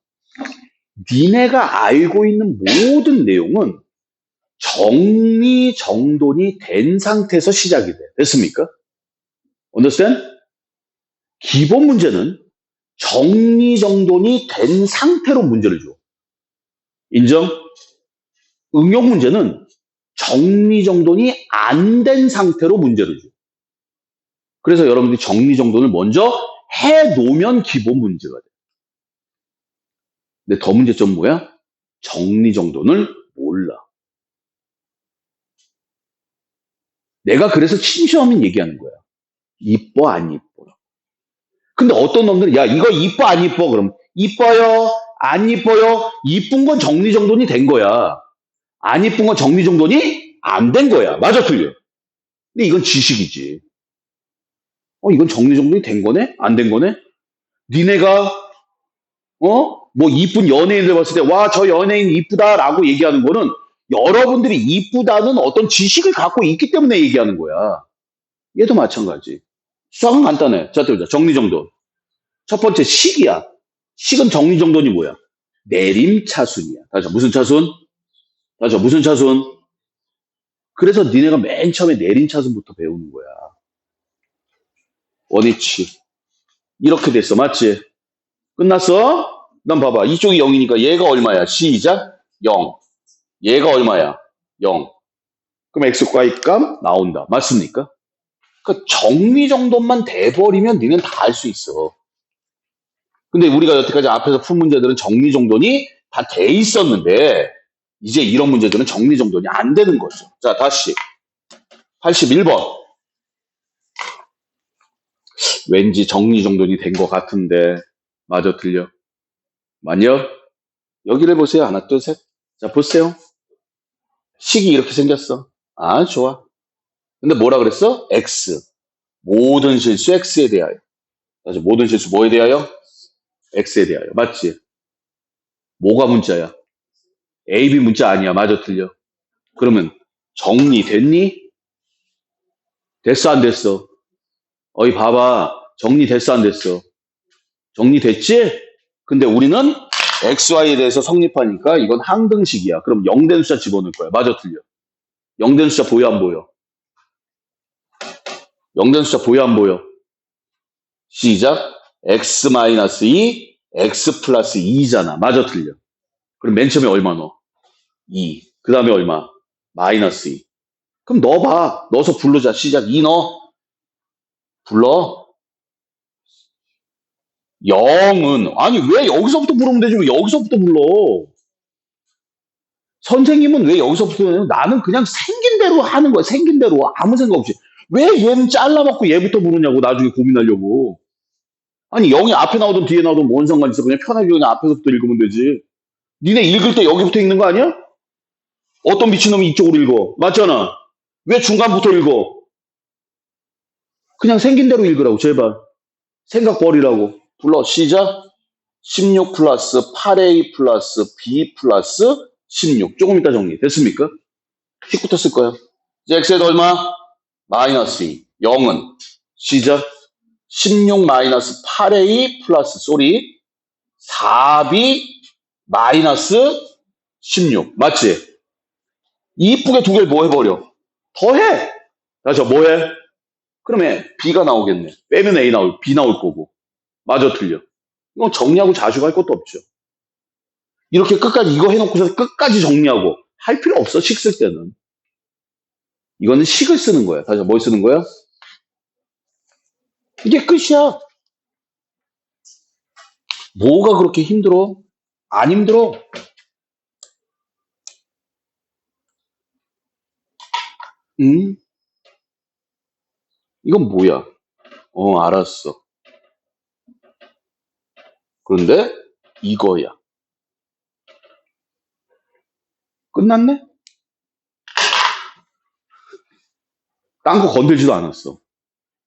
니네가 알고 있는 모든 내용은 정리정돈이 된 상태에서 시작이 돼. 됐습니까? understand? 기본 문제는 정리정돈이 된 상태로 문제를 줘. 인정? 응용 문제는 정리정돈이 안 된 상태로 문제를 줘. 그래서 여러분들이 정리정돈을 먼저 해놓으면 기본 문제가 돼. 근데 더 문제점은 뭐야? 정리정돈을 몰라. 내가 그래서 심심하면 얘기하는 거야. 이뻐 안 이뻐. 근데 어떤 놈들은 야 이거 이뻐 안 이뻐 그럼 이뻐요 안 이뻐요. 이쁜 건 정리정돈이 된 거야. 안 이쁜 건 정리정돈이 안 된 거야. 맞아 틀려. 근데 이건 지식이지. 이건 정리정돈이 된 거네? 안 된 거네? 니네가 뭐 이쁜 연예인들 봤을 때 와 저 연예인 이쁘다라고 얘기하는 거는 여러분들이 이쁘다는 어떤 지식을 갖고 있기 때문에 얘기하는 거야. 얘도 마찬가지. 수학은 간단해. 자, 들자. 정리정돈. 첫 번째 식이야. 식은 정리정돈이 뭐야? 내림차순이야. 다시 무슨 차순? 다시 무슨 차순? 그래서 니네가 맨 처음에 내림차순부터 배우는 거야. 원위치. 이렇게 됐어. 맞지? 끝났어? 난 봐봐. 이쪽이 0이니까 얘가 얼마야? 시작. 0. 얘가 얼마야? 0. 그럼 x과의 값 나온다. 맞습니까? 그 정리정돈만 돼버리면 니는 다 알 수 있어. 근데 우리가 여태까지 앞에서 푼 문제들은 정리정돈이 다 돼 있었는데 이제 이런 문제들은 정리정돈이 안 되는 거죠. 자, 다시 81번. 왠지 정리정돈이 된 것 같은데 맞아 틀려? 만약 여기를 보세요. 하나, 둘, 셋. 자, 보세요. 식이 이렇게 생겼어. 아, 좋아. 근데 뭐라 그랬어? X. 모든 실수 X에 대하여. 다시 모든 실수 뭐에 대하여? X에 대하여. 맞지? 뭐가 문자야? A, B 문자 아니야. 맞아, 틀려. 그러면 정리됐니? 됐어, 안 됐어? 어이, 봐봐. 정리됐어, 안 됐어? 정리됐지? 근데 우리는 XY에 대해서 성립하니까 이건 항등식이야. 그럼 0된 숫자 집어넣을 거야. 맞아, 틀려? 0된 숫자 보여, 안 보여? 0된 숫자 보여, 안 보여? 시작. X-2, X 플러스 2잖아. 맞아, 틀려? 그럼 맨 처음에 얼마 넣어? 2. 그 다음에 얼마? 마이너스 2. 그럼 넣어봐. 넣어서 부르자. 시작. 2 넣어. 불러. 0은, 아니, 왜 여기서부터 부르면 되지? 왜 여기서부터 불러? 선생님은 왜 여기서부터 해요? 나는 그냥 생긴 대로 하는 거야. 생긴 대로. 아무 생각 없이. 왜 얘는 잘라먹고 얘부터 부르냐고. 나중에 고민하려고. 아니, 0이 앞에 나오든 뒤에 나오든 뭔 상관 있어. 그냥 편하게 그냥 앞에서부터 읽으면 되지. 니네 읽을 때 여기부터 읽는 거 아니야? 어떤 미친놈이 이쪽으로 읽어. 맞잖아. 왜 중간부터 읽어? 그냥 생긴 대로 읽으라고, 제발. 생각 버리라고. 불러, 시작. 16 플러스 8A 플러스 B 플러스 16. 조금 이따 정리. 됐습니까? 10부터 쓸 거야. 이제 X에도 얼마? 마이너스 2. 0은 시작. 16 마이너스 8A 플러스, 쏘리. 4B 마이너스 16. 맞지? 이쁘게 두 개를 뭐 해버려? 더해. 다시 뭐 해? 그러면 B가 나오겠네. 빼면 B 나올 거고. 맞아, 틀려. 이건 정리하고 자식할 것도 없죠. 이렇게 끝까지 이거 해놓고서 끝까지 정리하고 할 필요 없어. 식 쓸 때는. 이거는 식을 쓰는 거야. 다시 뭘 쓰는 거야? 이게 끝이야. 뭐가 그렇게 힘들어? 안 힘들어. 응? 이건 뭐야? 알았어. 그런데 이거야. 끝났네? 딴 거 건들지도 않았어.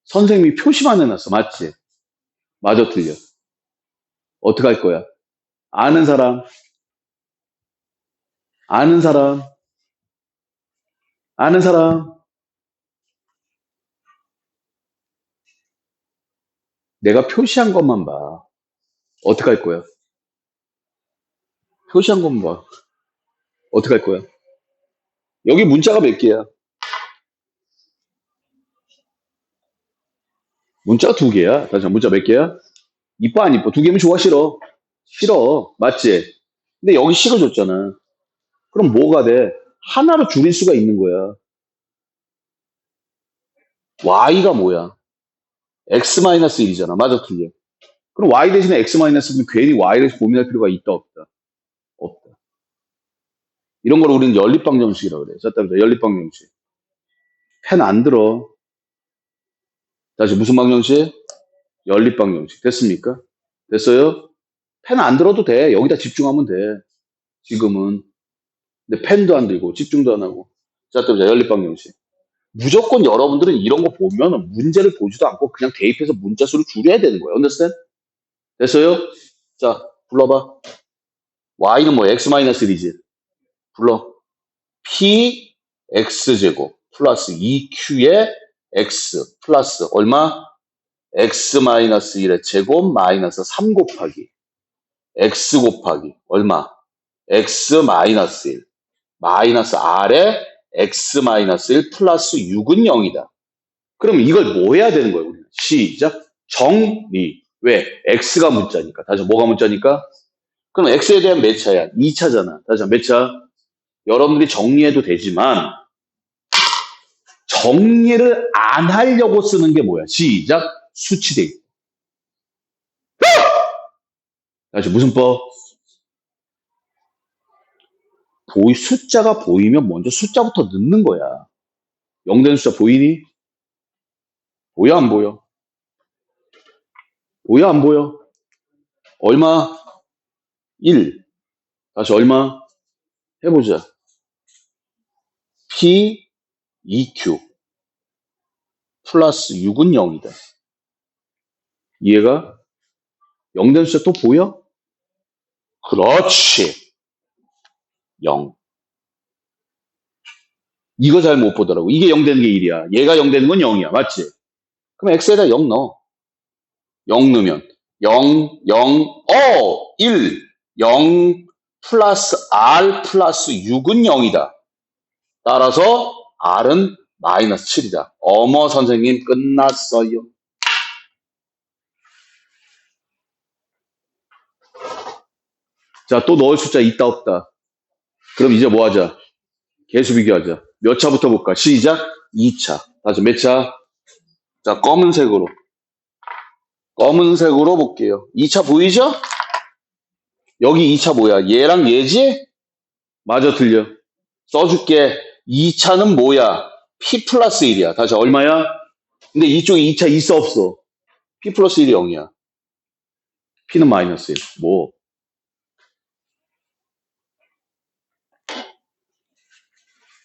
선생님이 표시만 해놨어. 맞지? 맞아, 틀려. 어떻게 할 거야? 아는 사람, 아는 사람, 아는 사람. 내가 표시한 것만 봐. 어떻게 할 거야? 표시한 것만 봐. 어떻게 할 거야? 여기 문자가 몇 개야? 문자가 두 개야. 다시 문자 몇 개야? 이뻐, 안 이뻐? 두 개면 좋아, 싫어? 싫어. 맞지? 근데 여기 식을 줬잖아. 그럼 뭐가 돼? 하나로 줄일 수가 있는 거야. y가 뭐야? x-1이잖아. 맞아, 틀려. 그럼 y 대신에 x-1면 괜히 y에 대해서 고민할 필요가 있다, 없다? 없다. 이런 걸 우리는 연립방정식이라고 그래. 자, 따라서 연립방정식. 펜 안 들어. 다시 무슨 방정식? 연립방정식. 됐습니까? 됐어요? 펜 안 들어도 돼. 여기다 집중하면 돼. 지금은. 근데 펜도 안 들고 집중도 안 하고. 자, 따라서 연립방정식. 무조건 여러분들은 이런 거 보면 문제를 보지도 않고 그냥 대입해서 문자 수를 줄여야 되는 거예요. understand? 됐어요? 자, 불러봐. y는 뭐 x-1이지. 불러. p x제곱 플러스 2q의 x 플러스 얼마? x-1의 제곱 마이너스 3 곱하기 x 곱하기 얼마? x-1 마이너스 r의 x-1 플러스 6은 0이다. 그럼 이걸 뭐 해야 되는 거예요? 우리는? 시작. 정리. 왜? x가 문자니까. 다시 뭐가 문자니까? 그럼 x에 대한 몇 차야? 2차잖아. 다시 몇 차? 여러분들이 정리해도 되지만 정리를 안 하려고 쓰는 게 뭐야? 시작. 수치대. 다시 무슨 법? 숫자가 보이면 먼저 숫자부터 넣는 거야. 0된 숫자 보이니? 보여, 안 보여? 보여, 안 보여? 얼마? 1. 다시 얼마? 해보자. P, EQ 플러스 6은 0이다. 이해가? 0된 숫자 또 보여? 그렇지. 0. 이거 잘 못 보더라고. 이게 0 되는 게 1이야. 얘가 0 되는 건 0이야. 맞지? 그럼 x에다 0 넣어. 0 넣으면 0, 0, 1, 0 플러스 r 플러스 6은 0이다. 따라서 r은 마이너스 7이다. 어머 선생님 끝났어요. 자, 또 넣을 숫자 있다 없다. 그럼 이제 뭐 하자? 개수 비교하자. 몇 차부터 볼까? 시작. 2차. 다시 몇 차? 자, 검은색으로 볼게요. 2차 보이죠? 여기 2차 뭐야? 얘랑 얘지? 맞아, 틀려. 써줄게. 2차는 뭐야? P 플러스 1이야. 다시 얼마야? 근데 이쪽에 2차 있어 없어? P 플러스 1이 0이야. P는 마이너스 1. 뭐?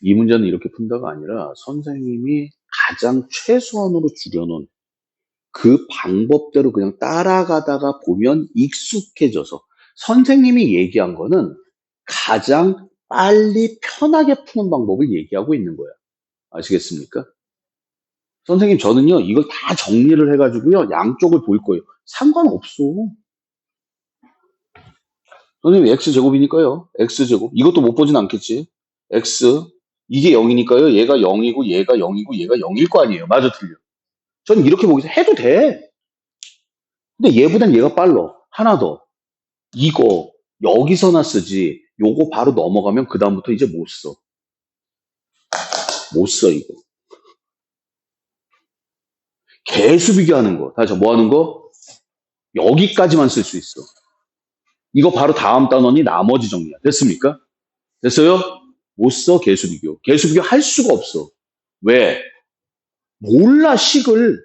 이 문제는 이렇게 푼다가 아니라 선생님이 가장 최소한으로 줄여놓은 그 방법대로 그냥 따라가다가 보면 익숙해져서 선생님이 얘기한 거는 가장 빨리 편하게 푸는 방법을 얘기하고 있는 거야. 아시겠습니까? 선생님 저는요 이걸 다 정리를 해가지고요 양쪽을 볼 거예요. 상관없어. 선생님 x제곱이니까요. x제곱 이것도 못 보진 않겠지. x 이게 0이니까요. 얘가 0이고 얘가 0이고 얘가 0일 거 아니에요. 맞아 틀려. 저는 이렇게 보기서 해도 돼. 근데 얘보단 얘가 빨라. 하나 더. 이거 여기서나 쓰지. 요거 바로 넘어가면 그 다음부터 이제 못 써. 못 써 이거. 개수 비교하는 거. 다시 뭐 하는 거? 여기까지만 쓸 수 있어. 이거 바로 다음 단원이 나머지 정리야. 됐습니까? 됐어요? 못 써 개수 비교. 개수 비교 할 수가 없어. 왜? 몰라 식을.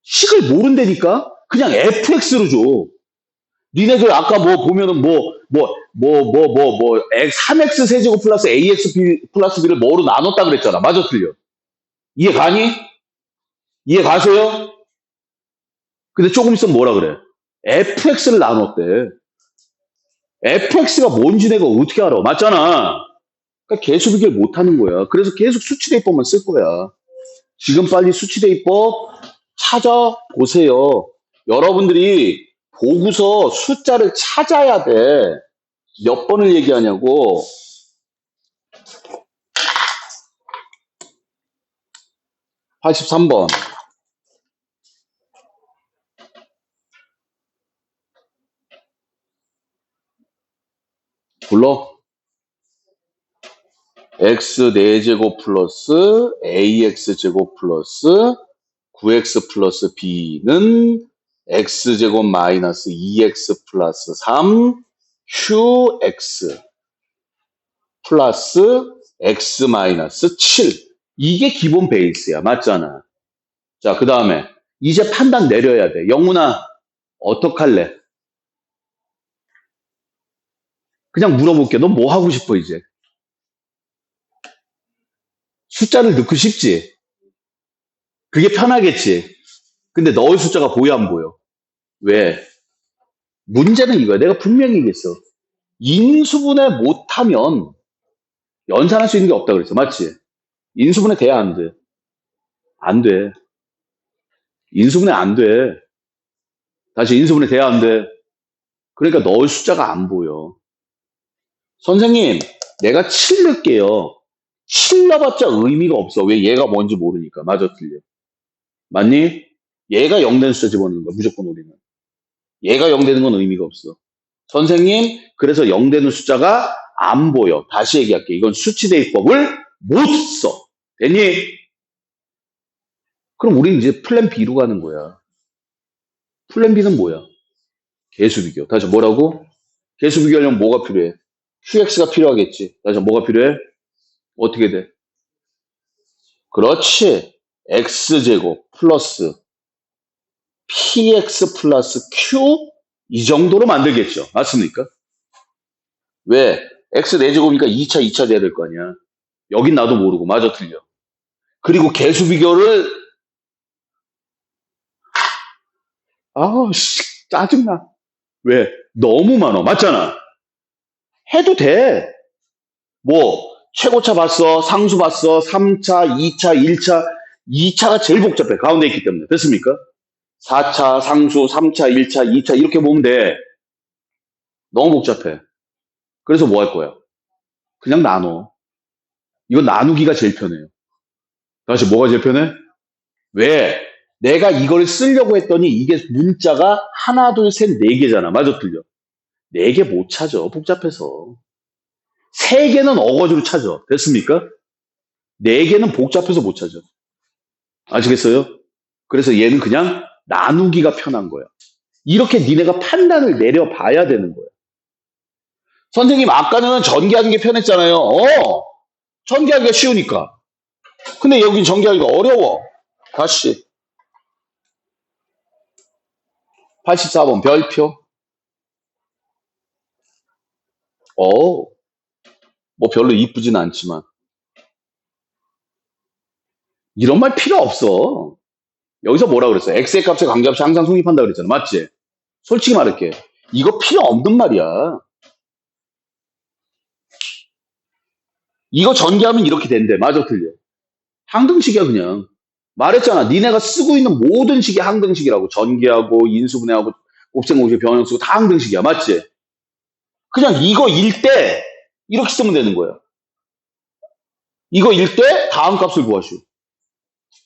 식을 모른다니까? 그냥 fx로 줘. 니네들 아까 뭐 보면은 3x 세제곱 플러스 ax 플러스 b를 뭐로 나눴다 그랬잖아. 맞아 틀려? 이해 가니? 이해 가세요? 근데 조금 있으면 뭐라 그래? fx를 나눴대. fx가 뭔지 내가 어떻게 알아? 맞잖아. 그러니까 개수 비교를 못 하는 거야. 그래서 계속 수치대입법만 쓸 거야. 지금 빨리 수치대입법 찾아보세요. 여러분들이 보고서 숫자를 찾아야 돼. 몇 번을 얘기하냐고. 83번. 불러. x 4제곱 플러스 ax제곱 플러스 9x 플러스 b는 x제곱 마이너스 2x 플러스 3 qx 플러스 x 마이너스 7. 이게 기본 베이스야. 맞잖아. 자, 그 다음에 이제 판단 내려야 돼. 영훈아, 어떡할래? 그냥 물어볼게. 너 뭐 하고 싶어, 이제? 숫자를 넣고 싶지? 그게 편하겠지? 근데 넣을 숫자가 보여, 안 보여? 왜? 문제는 이거야. 내가 분명히 얘기했어. 인수분해 못하면 연산할 수 있는 게 없다 그랬어. 맞지? 인수분해 돼야 안 돼? 안 돼. 인수분해 안 돼. 다시 인수분해 돼야 안 돼. 그러니까 넣을 숫자가 안 보여. 선생님, 내가 7 넣을게요. 7 넣어봤자 의미가 없어. 왜? 얘가 뭔지 모르니까. 맞아, 틀려. 맞니? 얘가 0 되는 숫자 집어넣는 거야. 무조건 우리는. 얘가 0 되는 건 의미가 없어. 선생님, 그래서 0 되는 숫자가 안 보여. 다시 얘기할게. 이건 수치대입법을 못 써. 됐니? 그럼 우리는 이제 플랜 B로 가는 거야. 플랜 B는 뭐야? 개수 비교. 다시 뭐라고? 개수 비교하려면 뭐가 필요해? QX가 필요하겠지. 다시 뭐가 필요해? 어떻게 돼? 그렇지. X제곱 플러스 PX 플러스 Q 이 정도로 만들겠죠. 맞습니까? 왜? x 4제곱이니까 2차 돼야 될 거 아니야. 여긴 나도 모르고. 맞아, 틀려. 그리고 개수 비교를, 짜증나. 왜? 너무 많아. 맞잖아. 해도 돼. 뭐, 최고차 봤어, 상수 봤어, 3차, 2차, 1차, 2차가 제일 복잡해. 가운데 있기 때문에. 됐습니까? 4차, 상수, 3차, 1차, 2차 이렇게 보면 돼. 너무 복잡해. 그래서 뭐 할 거야? 그냥 나눠. 이거 나누기가 제일 편해요. 다시 뭐가 제일 편해? 왜? 내가 이걸 쓰려고 했더니 이게 문자가 하나, 둘, 셋, 네 개잖아. 맞아, 틀려. 네 개 못 찾아. 복잡해서. 세 개는 어거지로 찾아. 됐습니까? 네 개는 복잡해서 못 찾아. 아시겠어요? 그래서 얘는 그냥 나누기가 편한 거야. 이렇게 니네가 판단을 내려봐야 되는 거야. 선생님, 아까는 전개하는 게 편했잖아요. 전개하기가 쉬우니까. 근데 여긴 전개하기가 어려워. 다시. 84번 별표. 어, 뭐 별로 이쁘진 않지만. 이런 말 필요 없어. 여기서 뭐라 그랬어? x의 값에 관계없이 항상 성립한다 그랬잖아. 맞지? 솔직히 말할게. 이거 필요 없는 말이야. 이거 전개하면 이렇게 된대. 맞아, 틀려. 항등식이야, 그냥. 말했잖아. 니네가 쓰고 있는 모든 식이 항등식이라고. 전개하고, 인수분해하고, 곱셈공식, 변형수고 다 항등식이야. 맞지? 그냥 이거 일 때, 이렇게 쓰면 되는 거야. 이거 일 때, 다음 값을 구하시오.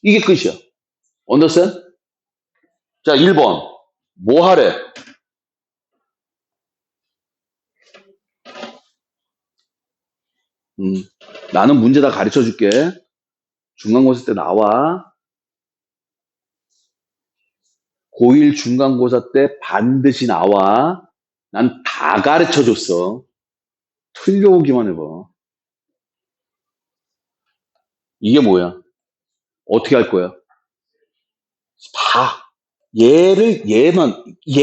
이게 끝이야. 언더스탠? 자, 1번. 뭐 하래? 나는 문제 다 가르쳐 줄게. 중간고사 때 나와. 고1 중간고사 때 반드시 나와. 난 다 가르쳐 줬어. 틀려오기만 해봐. 이게 뭐야? 어떻게 할 거야? 봐. 얘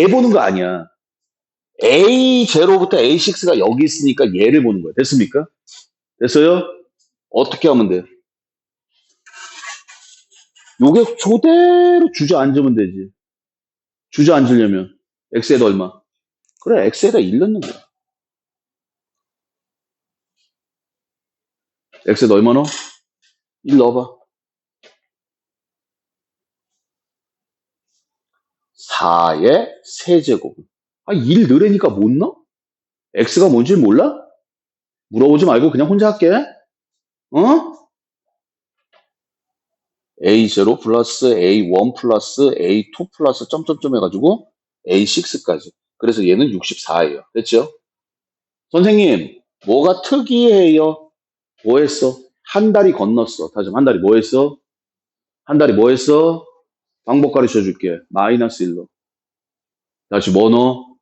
보는 거 아니야. A0부터 A6가 여기 있으니까 얘를 보는 거야. 됐습니까? 됐어요? 어떻게 하면 돼? 요게 저대로 주저앉으면 되지. 주저앉으려면. X에다 얼마? 그래, X에다 1 넣는 거야. X에다 얼마 넣어? 1 넣어봐. 4의 세제곱. 1 넣으라니까 못 넣어? X가 뭔지 몰라? 물어보지 말고 그냥 혼자 할게. 어? A0 플러스 A1 플러스 A2 플러스 점점점 해가지고 A6까지. 그래서 얘는 64예요. 됐죠? 선생님, 뭐가 특이해요? 뭐 했어? 한 달이 건넜어. 다시 한 달이 뭐 했어? 한 달이 뭐 했어? 방법 가르쳐 줄게. 마이너스 1로. 다시 뭐 넣어?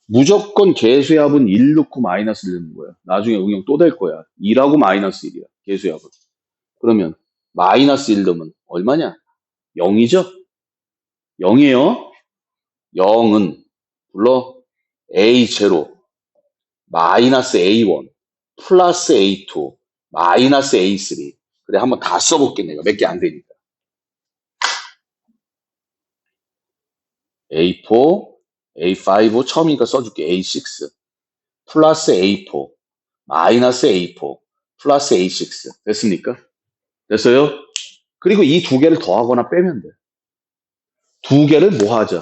무조건 개수의 합은 1 넣고 마이너스 1 넣는 거야. 나중에 응용 또 될 거야. 2하고 마이너스 1이야. 개수의 합은. 그러면 마이너스 1 넣으면 얼마냐? 0이죠? 0이에요. 0은 불러 A0 마이너스 A1 플러스 A2 마이너스 A3. 그래, 한번 다 써볼게. 내가 몇 개 안 되니까. A4 A5 처음이니까 써줄게. A6 플러스 A4 마이너스 A4 플러스 A6. 됐습니까? 됐어요? 그리고 이 두 개를 더하거나 빼면 돼. 두 개를 뭐 하자?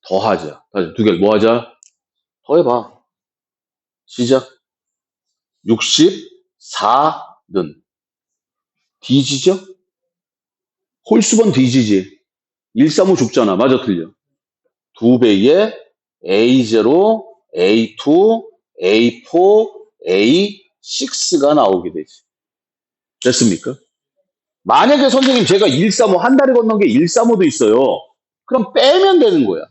더하자. 다시 두 개를 뭐 하자? 더해봐. 시작. 64는 D지죠? 홀수번 D지지. 135 좁잖아. 맞아, 틀려. 두 배의 A0, A2, A4, A6가 나오게 되지. 됐습니까? 만약에 선생님 제가 135 한 달에 건넌 게 135도 있어요. 그럼 빼면 되는 거야.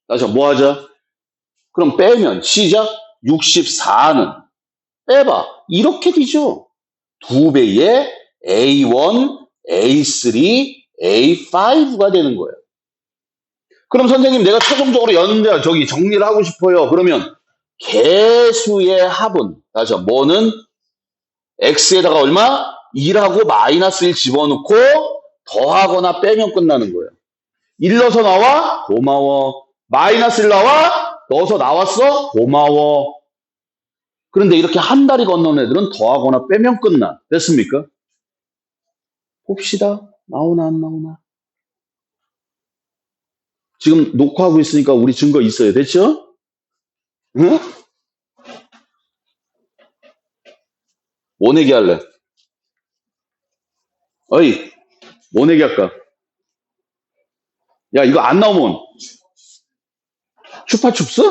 다시 뭐 하자? 그럼 빼면 시작. 64는 빼봐. 이렇게 되죠. 두 배의 A1, A3, A5가 되는 거예요. 그럼 선생님 내가 최종적으로 연대 저기 정리를 하고 싶어요. 그러면 개수의 합은 다시 뭐는 x에다가 얼마? 2하고 마이너스 1 집어넣고 더하거나 빼면 끝나는 거예요. 1 넣어서 나와? 고마워. 마이너스 1 나와? 넣어서 나왔어? 고마워. 그런데 이렇게 한 다리 건너는 애들은 더하거나 빼면 끝나. 됐습니까? 봅시다. 나오나 안 나오나. 지금 녹화하고 있으니까 우리 증거 있어요. 됐죠? 응? 뭐 내기 할래? 어이, 뭐 내기 할까? 야, 이거 안 나오면 추파춥스?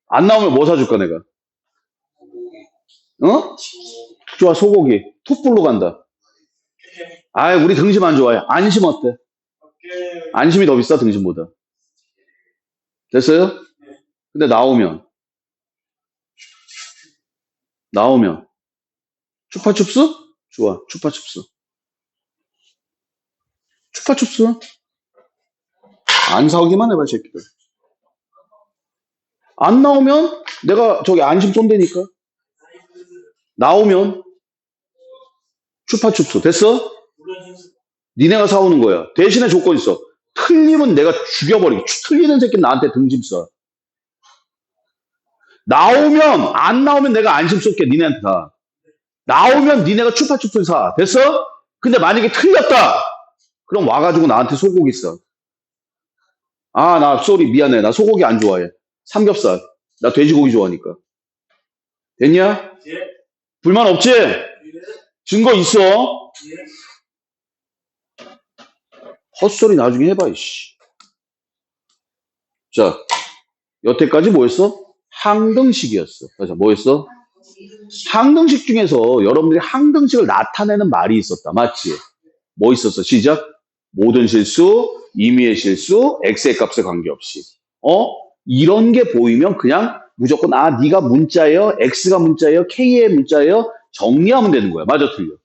안 나오면 뭐 사줄까 내가? 어? 좋아, 소고기. 툭불로 간다. 아, 우리 등심 안 좋아해. 안심 어때? 안심이 더 비싸, 등심보다. 됐어요? 근데 나오면 추파춥스? 좋아, 추파춥스. 추파춥스? 안 사오기만 해봐, 이 새끼들. 안 나오면 내가 저기 안심 쏜다니까. 나오면 추파춥스. 됐어? 니네가 사오는 거야. 대신에 조건 있어. 틀리면 내가 죽여버리게. 틀리는 새끼 나한테 등짐 써. 나오면 안 나오면 내가 안심 쏠게. 니네한테 다. 나오면 니네가 추파춥스 사. 됐어? 근데 만약에 틀렸다. 그럼 와가지고 나한테 소고기 써. 아, 나 쏘리 미안해. 나 소고기 안 좋아해. 삼겹살. 나 돼지고기 좋아하니까. 됐냐? 불만 없지? 증거 있어? 헛소리 나중에 해봐, 이씨. 자, 여태까지 뭐였어? 항등식이었어. 자, 뭐였어? 항등식 중에서 여러분들이 항등식을 나타내는 말이 있었다. 맞지? 뭐 있었어? 시작. 모든 실수, 임의의 실수, x의 값에 관계없이. 이런 게 보이면 그냥 무조건 네가 문자예요, x가 문자예요, k의 문자예요. 정리하면 되는 거야. 맞아, 틀려.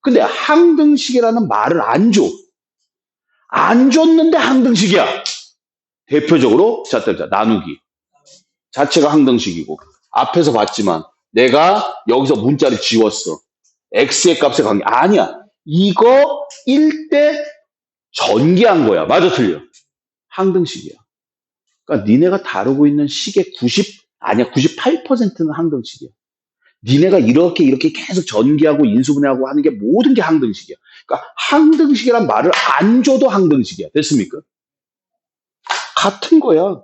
근데 항등식이라는 말을 안 줘. 안 줬는데 항등식이야. 대표적으로 자, 나누기. 자체가 항등식이고 앞에서 봤지만 내가 여기서 문자를 지웠어. x의 값에 관계 아니야. 이거 1대 전개한 거야. 맞아, 틀려. 항등식이야. 그러니까 니네가 다루고 있는 식의 98%는 항등식이야. 니네가 이렇게 계속 전개하고 인수분해하고 하는 게 모든 게 항등식이야. 그러니까 항등식이란 말을 안 줘도 항등식이야. 됐습니까? 같은 거야.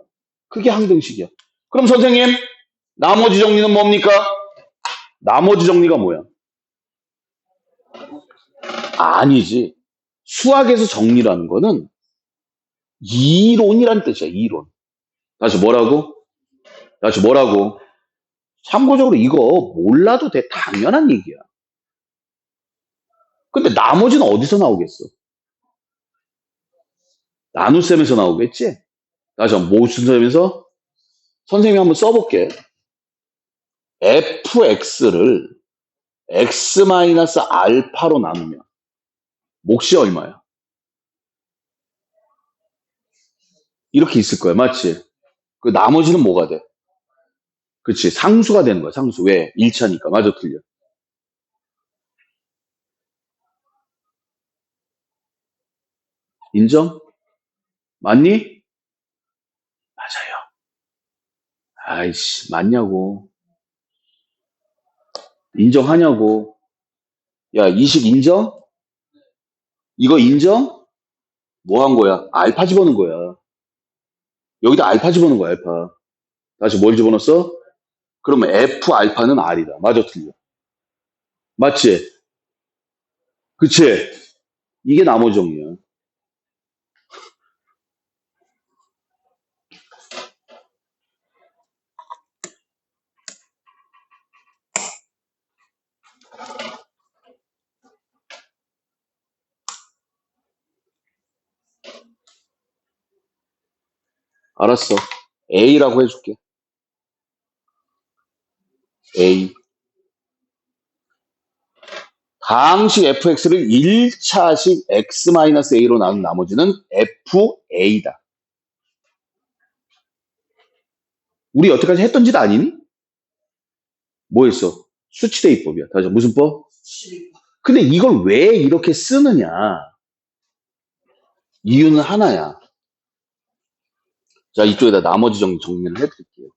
그게 항등식이야. 그럼 선생님, 나머지 정리는 뭡니까? 나머지 정리가 뭐야? 아니지. 수학에서 정리라는 거는 이론이라는 뜻이야. 이론. 다시 뭐라고? 참고적으로 이거 몰라도 돼. 당연한 얘기야. 근데 나머지는 어디서 나오겠어? 나눗셈에서 나오겠지? 다시 한번 무슨 셈에서? 선생님이 한번 써볼게. fx를 x-알파로 나누면 몫이 얼마야? 이렇게 있을 거야. 맞지? 그 나머지는 뭐가 돼? 그치? 상수가 되는 거야. 상수. 왜? 1차니까. 맞아, 틀려. 인정? 맞니? 맞아요. 아이씨, 맞냐고. 인정하냐고. 야, 이식 인정? 이거 인정? 뭐 한 거야? 알파 집어넣은 거야. 여기다 알파 집어넣은 거야, 알파. 다시 뭘 집어넣었어? 그러면 F 알파는 R이다. 맞아, 틀려. 맞지? 그치? 이게 나머지 정리야. 알았어. A라고 해줄게. A. 다항식 fx를 1차식 x-a로 나눈 나머지는 fa다. 우리 여태까지 했던 짓 아니니? 뭐 했어? 수치대입법이야. 다시 무슨 법? 근데 이걸 왜 이렇게 쓰느냐? 이유는 하나야. 자, 이쪽에다 나머지 정리를 해드릴게요.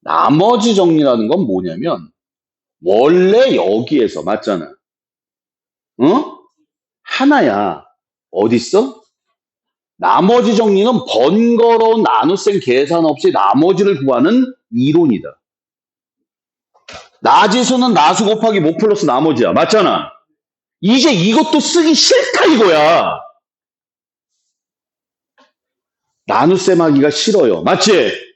나머지 정리라는 건 뭐냐면 원래 여기에서 맞잖아. 어? 하나야. 어딨어? 나머지 정리는 번거로운 나눗셈 계산 없이 나머지를 구하는 이론이다. 나지수는 나수 곱하기 모 플러스 나머지야. 맞잖아. 이제 이것도 쓰기 싫다 이거야. 나눗셈 하기가 싫어요. 맞지?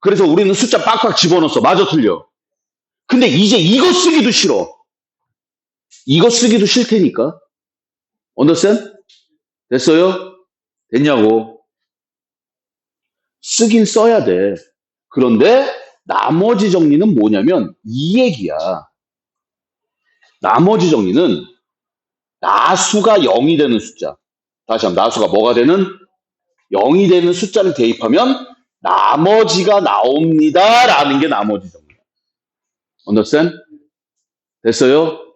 그래서 우리는 숫자 빡빡 집어넣었어. 맞아 틀려. 근데 이제 이거 쓰기도 싫어. 이거 쓰기도 싫다니까. 언더스탠? 됐어요? 됐냐고. 쓰긴 써야 돼. 그런데 나머지 정리는 뭐냐면 이 얘기야. 나머지 정리는 나수가 0이 되는 숫자. 다시 한번 나수가 뭐가 되는? 0이 되는 숫자를 대입하면 나머지가 나옵니다. 라는 게 나머지 정리야. 언더스탠? 됐어요?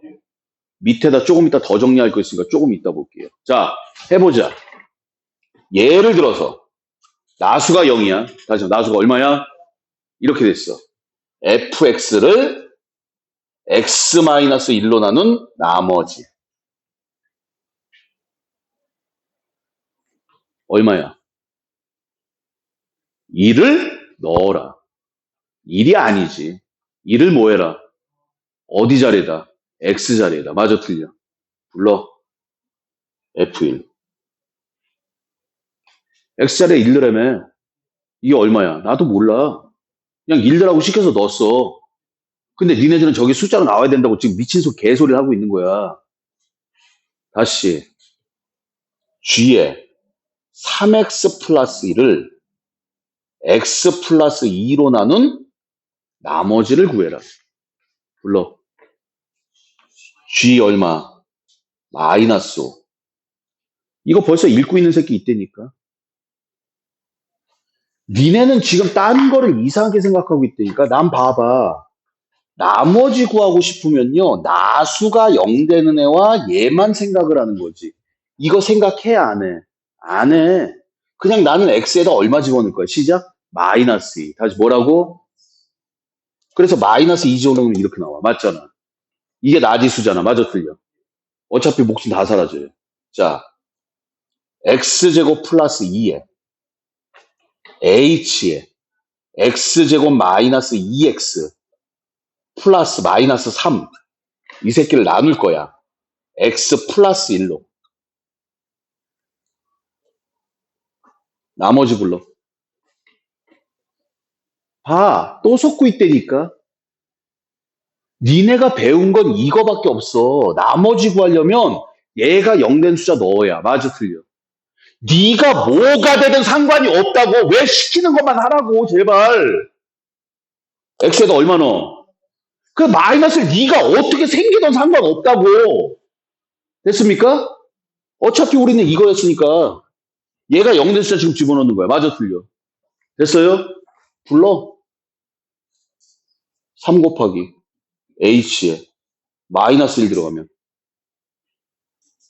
밑에다 조금 이따 더 정리할 거 있으니까 조금 이따 볼게요. 자, 해보자. 예를 들어서 나수가 0이야. 다시 한번 나수가 얼마야? 이렇게 됐어. fx를 x-1로 나눈 나머지. 얼마야? 2를 넣어라. 1이 아니지. 2를 뭐 해라? 어디 자리에다? x 자리에다. 맞아 틀려. 불러. f1. x 자리에 1 넣으라며. 이게 얼마야? 나도 몰라. 그냥 1더라고 시켜서 넣었어. 근데 니네들은 저기 숫자로 나와야 된다고 지금 미친 개소리를 하고 있는 거야. 다시. g에 3x 플러스 1을 x 플러스 2로 나눈 나머지를 구해라. 불러. g 얼마? 마이너스 5. 이거 벌써 읽고 있는 새끼 있다니까. 니네는 지금 딴 거를 이상하게 생각하고 있다니까. 난 봐봐. 나머지 구하고 싶으면요. 나수가 0 되는 애와 얘만 생각을 하는 거지. 이거 생각해 안 해? 안 해. 그냥 나는 x에다 얼마 집어넣을 거야. 시작. 마이너스 2. 다시 뭐라고? 그래서 마이너스 2 집어넣으면 이렇게 나와. 맞잖아. 이게 나지수잖아. 맞아 틀려. 어차피 목숨 다 사라져요. 자, x제곱 플러스 2에 h에 x제곱 마이너스 2x 플러스 마이너스 3. 이 새끼를 나눌 거야. x 플러스 1로. 나머지 불러. 봐. 또 섞고 있다니까. 니네가 배운 건 이거밖에 없어. 나머지 구하려면 얘가 0 된 숫자 넣어야. 맞아 틀려. 네가 뭐가 되든 상관이 없다고. 왜 시키는 것만 하라고 제발. x에다 얼마 넣어? 그 마이너스를 네가 어떻게 생기든 상관없다고. 됐습니까? 어차피 우리는 이거였으니까 얘가 0 된 숫자 지금 집어넣는 거야. 맞아 틀려. 됐어요? 불러. 3 곱하기 h에 마이너스 1 들어가면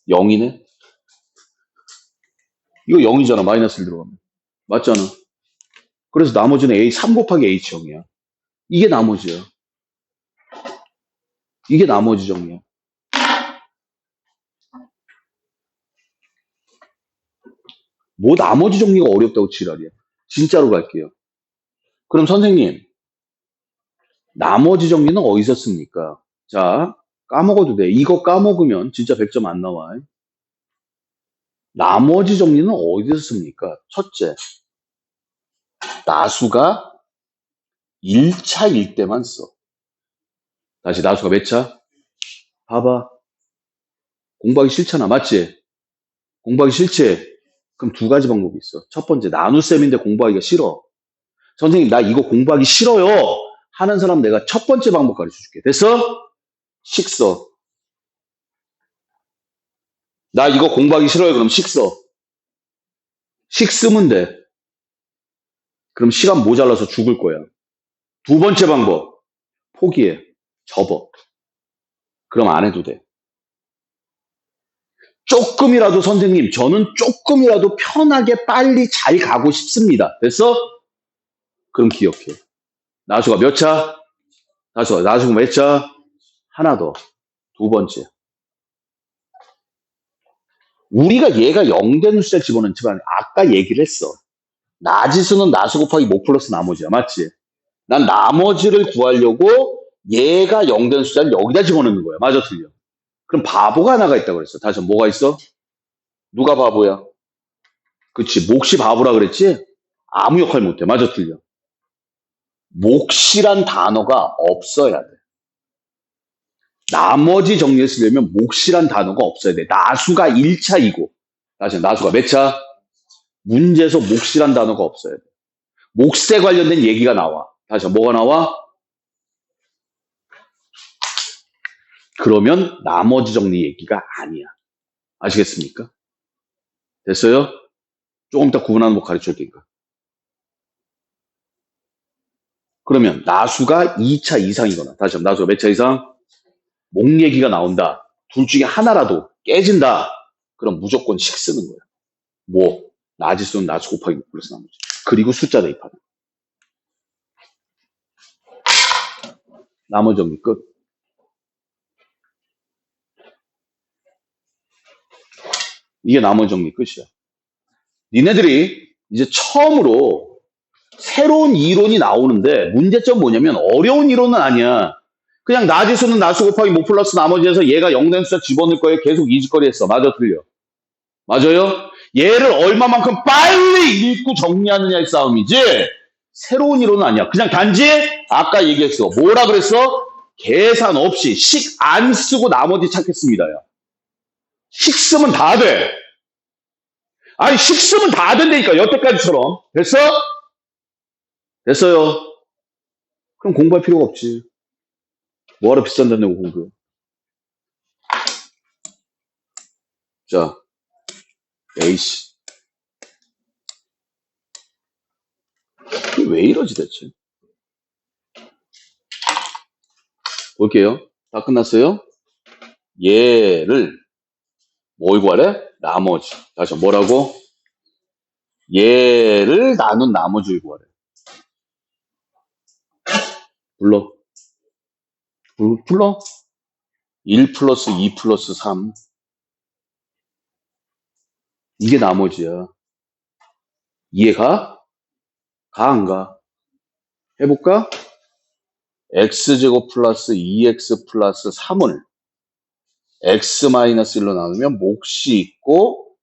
0이네? 이거 0이잖아. 마이너스 1 들어가면. 맞잖아. 그래서 나머지는 a 3 곱하기 h 0이야. 이게 나머지야. 이게 나머지 정리야. 뭐 나머지 정리가 어렵다고 지랄이야. 진짜로 갈게요. 그럼 선생님, 나머지 정리는 어디서 씁니까? 자, 까먹어도 돼. 이거 까먹으면 진짜 100점 안 나와. 나머지 정리는 어디서 씁니까? 첫째, 나수가 1차일 때만 써. 다시 나수가 몇 차? 봐봐. 공부하기 싫잖아. 맞지? 공부하기 싫지? 그럼 두 가지 방법이 있어. 첫 번째, 나눗셈인데 공부하기가 싫어. 선생님, 나 이거 공부하기 싫어요. 하는 사람 내가 첫 번째 방법 가르쳐 줄게. 됐어? 식써. 나 이거 공부하기 싫어요. 그럼 식써. 식 쓰면 돼. 그럼 시간 모자라서 죽을 거야. 두 번째 방법. 포기해. 접어. 그럼 안 해도 돼. 조금이라도 선생님, 저는 조금이라도 편하게 빨리 잘 가고 싶습니다. 됐어? 그럼 기억해. 나수가 몇 차? 나수가 몇 차? 하나 더. 두 번째. 우리가 얘가 0 되는 숫자 집어넣지만 아까 얘기를 했어. 나지수는 나수 곱하기 모 플러스 나머지야. 맞지? 난 나머지를 구하려고 얘가 0 되는 숫자를 여기다 집어넣는 거야. 맞아, 틀려? 그럼 바보가 하나가 있다고 그랬어. 다시 한번 뭐가 있어? 누가 바보야? 그치, 몫이 바보라 그랬지? 아무 역할 못해. 맞아, 틀려? 몫이란 단어가 없어야 돼. 나머지 정리를 쓰려면 몫이란 단어가 없어야 돼. 나수가 1차이고. 다시 나수가 몇 차? 문제에서 몫이란 단어가 없어야 돼. 몫에 관련된 얘기가 나와. 다시 뭐가 나와? 그러면 나머지 정리 얘기가 아니야. 아시겠습니까? 됐어요? 조금 이따 구분하는 법 가르쳐 줄 테니까. 그러면 나수가 2차 이상이거나, 다시 한번 나수가 몇 차 이상? 목 얘기가 나온다. 둘 중에 하나라도 깨진다. 그럼 무조건 식 쓰는 거야. 뭐? 나지수는 나수 곱하기 목 플러스 나머지. 그리고 숫자 대입하는. 나머지 정리 끝. 이게 나머지 정리 끝이야. 니네들이 이제 처음으로 새로운 이론이 나오는데 문제점 뭐냐면 어려운 이론은 아니야. 그냥 나지수는 나수 곱하기 모 플러스 나머지에서 얘가 0 된 숫자 집어넣을 거에 계속 이짓거리 했어. 맞아, 틀려? 맞아요? 얘를 얼마만큼 빨리 읽고 정리하느냐의 싸움이지 새로운 이론은 아니야. 그냥 단지 아까 얘기했어. 뭐라 그랬어? 계산 없이 식 안 쓰고 나머지 찾겠습니다. 야. 식 쓰면 다 돼. 아니 식 쓰면 다 된다니까. 여태까지처럼. 됐어? 됐어요. 그럼 공부할 필요가 없지. 뭐하러 비싼 돈 내고 공부해. 자, A씨. 왜 이러지 대체? 볼게요. 다 끝났어요? 얘를 뭘 구하래? 나머지. 다시 뭐라고? 얘를 나눈 나머지를 구하래. 불러. 불러. 1 플러스 2 플러스 3. 이게 나머지야. 이해가? 가, 안 가? 해볼까? x제곱 플러스 2x 플러스 3을 x 마이너스 1로 나누면 몫이 있고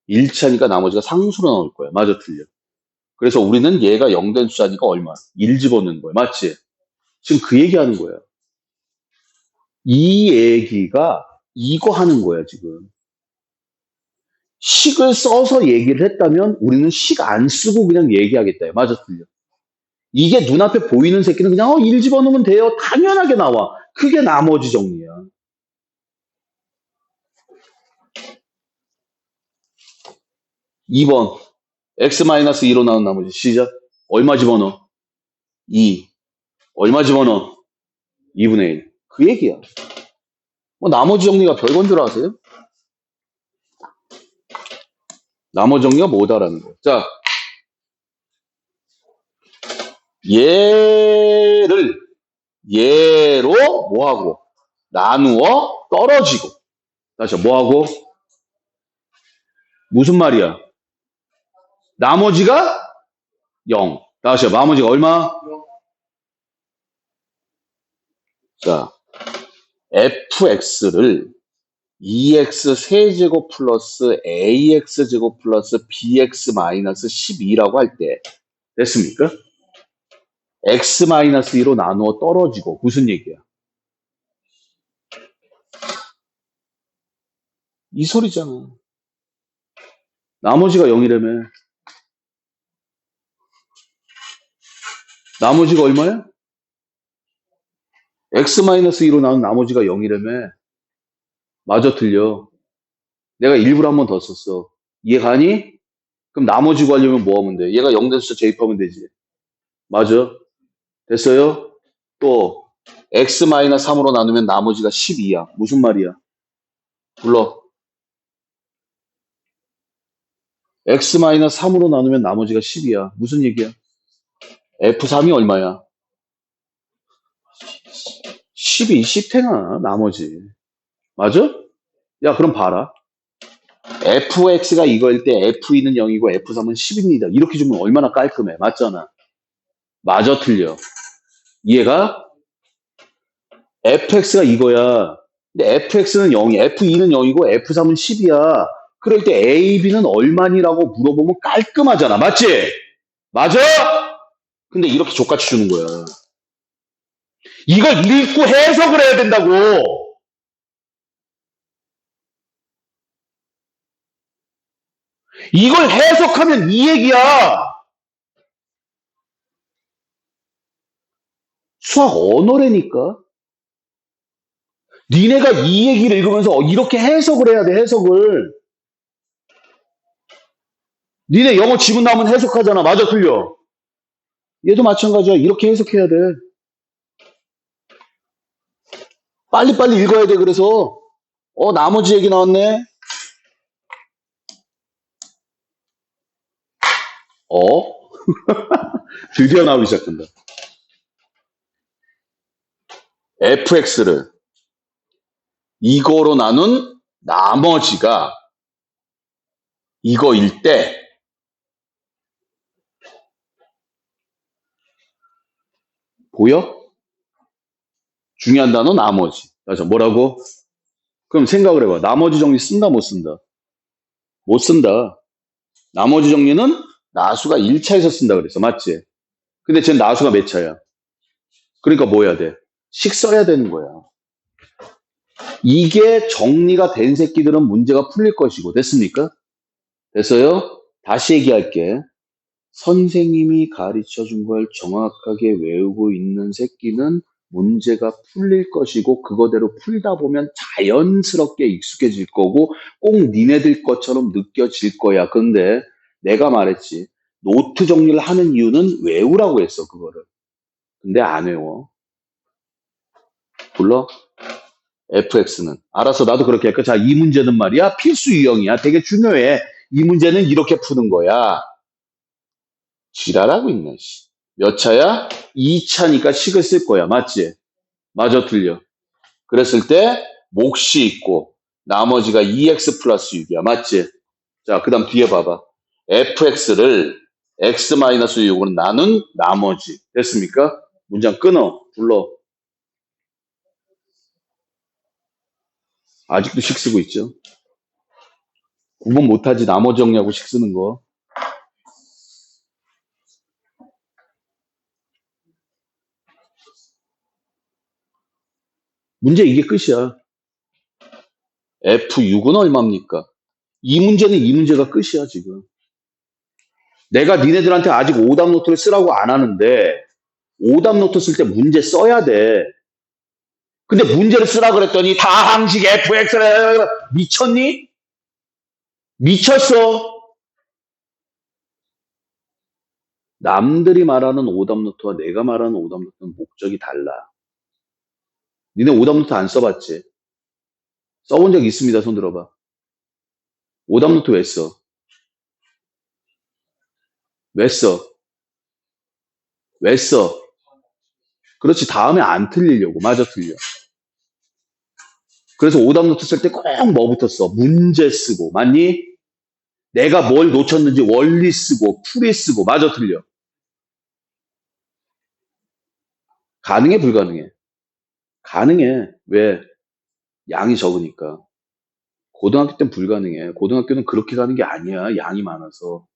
1차니까 나머지가 상수로 나올 거야. 맞아, 틀려? 그래서 우리는 얘가 0 된 숫자니까 얼마? 1 집어넣는 거야. 맞지? 지금 그 얘기하는 거야. 이 얘기가 이거 하는 거야, 지금. 식을 써서 얘기를 했다면 우리는 식 안 쓰고 그냥 얘기하겠다. 맞아, 틀려? 이게 눈앞에 보이는 새끼는 그냥 1 집어넣으면 돼요. 당연하게 나와. 그게 나머지 정리야. 2번 x-2로 나온 나머지 시작. 얼마 집어넣어? 2. 얼마 집어넣어? 2분의 1. 그 얘기야. 뭐 나머지 정리가 별건 줄 아세요? 나머지 정리가 뭐다라는 거. 자, 얘로 뭐하고? 나누어 떨어지고. 다시 뭐하고? 무슨 말이야? 나머지가 0. 다시 나머지가 얼마? 자, fx를 2x 세제곱 플러스 ax 제곱 플러스 bx 마이너스 12라고 할 때 됐습니까? x 마이너스 2로 나누어 떨어지고 무슨 얘기야? 이 소리잖아. 나머지가 0이라며. 나머지가 얼마야? x-2로 나온 나머지가 0이라며. 맞아, 틀려? 내가 일부러 한 번 더 썼어. 이해 가니? 그럼 나머지 구하려면 뭐 하면 돼? 얘가 0된 숫자 제입하면 되지. 맞아. 됐어요? 또 x-3으로 나누면 나머지가 12야. 무슨 말이야? 불러. x-3으로 나누면 나머지가 10이야. 무슨 얘기야? f3이 얼마야? 12, 10탱아, 나머지. 맞아? 야, 그럼 봐라. fx가 이거일 때 f2는 0이고 f3은 10입니다. 이렇게 주면 얼마나 깔끔해. 맞잖아. 맞아, 틀려. 이해가? fx가 이거야. 근데 fx는 0이, f2는 0이고 f3은 10이야. 그럴 때 a, b는 얼마니라고 물어보면 깔끔하잖아. 맞지? 맞아? 근데 이렇게 족같이 주는 거야. 이걸 읽고 해석을 해야 된다고. 이걸 해석하면 이 얘기야. 수학 언어라니까. 니네가 이 얘기를 읽으면서 이렇게 해석을 해야 돼, 해석을. 니네 영어 지문 나오면 해석하잖아. 맞아, 틀려. 얘도 마찬가지야. 이렇게 해석해야 돼. 빨리빨리 읽어야 돼, 그래서. 나머지 얘기 나왔네. 드디어 나오기 시작한다. fx를 이거로 나눈 나머지가 이거일 때 보여? 중요한 단어 나머지. 맞아. 뭐라고? 그럼 생각을 해봐. 나머지 정리 쓴다 못 쓴다? 못 쓴다. 나머지 정리는 나수가 1차에서 쓴다 그랬어. 맞지? 근데 쟤는 나수가 몇 차야? 그러니까 뭐 해야 돼? 식 써야 되는 거야. 이게 정리가 된 새끼들은 문제가 풀릴 것이고. 됐습니까? 됐어요? 다시 얘기할게. 선생님이 가르쳐 준 걸 정확하게 외우고 있는 새끼는 문제가 풀릴 것이고 그거대로 풀다 보면 자연스럽게 익숙해질 거고 꼭 니네들 것처럼 느껴질 거야. 근데 내가 말했지. 노트 정리를 하는 이유는 외우라고 했어, 그거를. 근데 안 외워. 불러? fx는. 알았어, 나도 그렇게 할까? 자, 이 문제는 말이야. 필수 유형이야. 되게 중요해. 이 문제는 이렇게 푸는 거야. 지랄하고 있네, 씨. 몇 차야? 2차니까 식을 쓸 거야. 맞지? 맞아, 틀려. 그랬을 때 몫이 있고 나머지가 2x 플러스 6이야. 맞지? 자, 그 다음 뒤에 봐봐. fx를 x-6으로 나눈 나머지. 됐습니까? 문장 끊어. 불러. 아직도 식 쓰고 있죠? 구분 못하지. 나머지 정리하고 식 쓰는 거. 문제 이게 끝이야. F6은 얼마입니까? 이 문제는 이 문제가 끝이야, 지금. 내가 니네들한테 아직 오답 노트를 쓰라고 안 하는데, 오답 노트 쓸 때 문제 써야 돼. 근데 문제를 쓰라 그랬더니 다항식 fx를 미쳤니? 미쳤어. 남들이 말하는 오답 노트와 내가 말하는 오답 노트는 목적이 달라. 니네 오답 노트 안 써봤지? 써본 적 있습니다. 손 들어봐. 오답 노트 왜 써? 왜 써? 왜 써? 그렇지. 다음에 안 틀리려고. 맞아, 틀려. 그래서 오답 노트 쓸 때 꼭 뭐부터 써? 문제 쓰고. 맞니? 내가 뭘 놓쳤는지 원리 쓰고, 풀이 쓰고. 맞아, 틀려. 가능해, 불가능해? 가능해. 왜? 양이 적으니까. 고등학교 땐 불가능해. 고등학교는 그렇게 가는 게 아니야. 양이 많아서.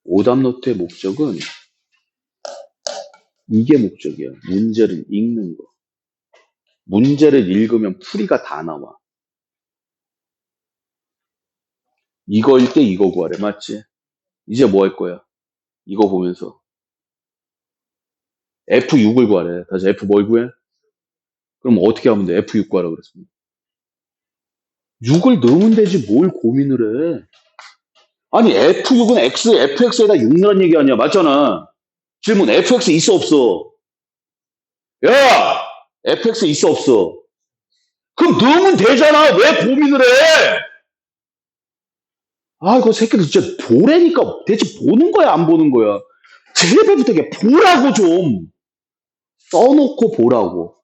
오답 노트의 목적은 이게 목적이야. 문제를 읽는 거. 문제를 읽으면 풀이가 다 나와. 이거일 때 이거 구하래. 맞지? 이제 뭐 할 거야? 이거 보면서. F6을 구하래. 다시 F 뭘 구해? 그럼 어떻게 하면 돼? F6 구하라 그랬습니다. 6을 넣으면 되지 뭘 고민을 해. 아니, F6은 FX에다 6 넣으란 얘기 아니야. 맞잖아. 질문, FX 있어, 없어? 야! FX 있어, 없어? 그럼 넣으면 되잖아. 왜 고민을 해? 아, 이거 새끼들 진짜 보라니까. 대체 보는 거야, 안 보는 거야? 제발 부탁해. 보라고 좀. 써놓고 보라고.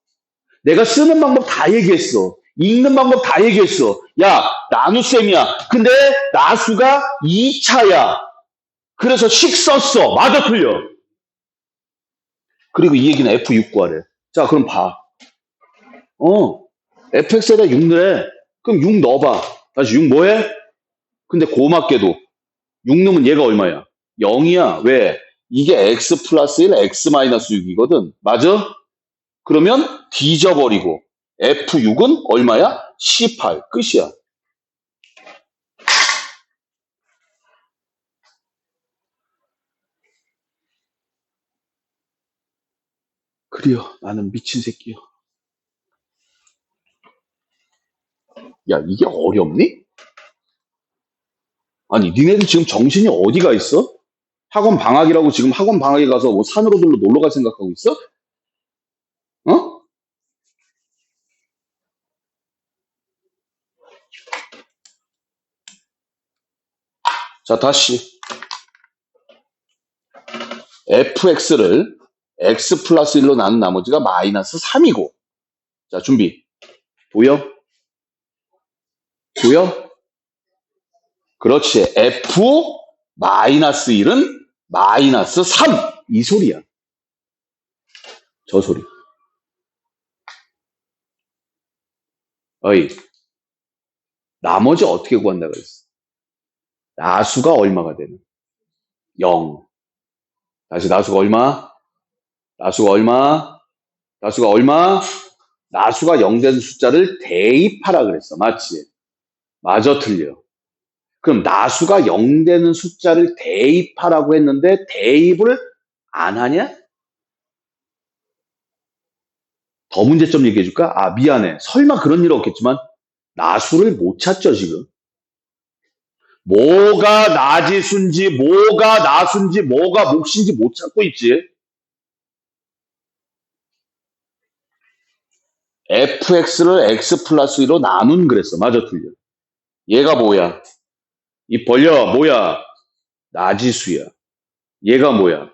내가 쓰는 방법 다 얘기했어. 읽는 방법 다 얘기했어. 야, 나눗셈이야. 근데 나수가 2차야. 그래서 식 썼어. 맞아, 틀려. 그리고 이 얘기는 F6 구하래. 자, 그럼 봐. fx에다 6 넣으래. 그럼 6 넣어봐. 다시 6 뭐해? 근데 고맙게도 6 넣으면 얘가 얼마야? 0이야. 왜? 이게 x 플러스 1, x 마이너스 6이거든. 맞아? 그러면 뒤져버리고 F6은 얼마야? 18. 끝이야. 그래요. 나는 미친 새끼야. 야, 이게 어렵니? 아니, 니네들 지금 정신이 어디가 있어? 학원 방학이라고 지금 학원 방학에 가서 뭐 산으로 들로 놀러 갈 생각하고 있어? 어? 자, 다시. fx를 x 플러스 1로 나눈 나머지가 마이너스 3이고. 자, 준비. 보여? 보여? 그렇지. f 마이너스 1은 마이너스 3. 이 소리야. 저 소리. 어이, 나머지 어떻게 구한다 그랬어? 나수가 얼마가 되는? 0. 다시 나수가 얼마? 나수가 얼마? 나수가 얼마? 나수가 0 되는 숫자를 대입하라 그랬어. 맞지? 맞아, 틀려. 그럼 나수가 0 되는 숫자를 대입하라고 했는데 대입을 안 하냐? 더 문제점 얘기해 줄까? 아, 미안해. 설마 그런 일 없겠지만 나수를 못 찾죠, 지금. 뭐가 나지수인지, 뭐가 나수인지, 뭐가 몫인지 못 찾고 있지. fx를 x 플러스 2로 나눈 그랬어. 맞아, 틀려. 얘가 뭐야? 이 벌려, 뭐야? 나지수야. 얘가 뭐야?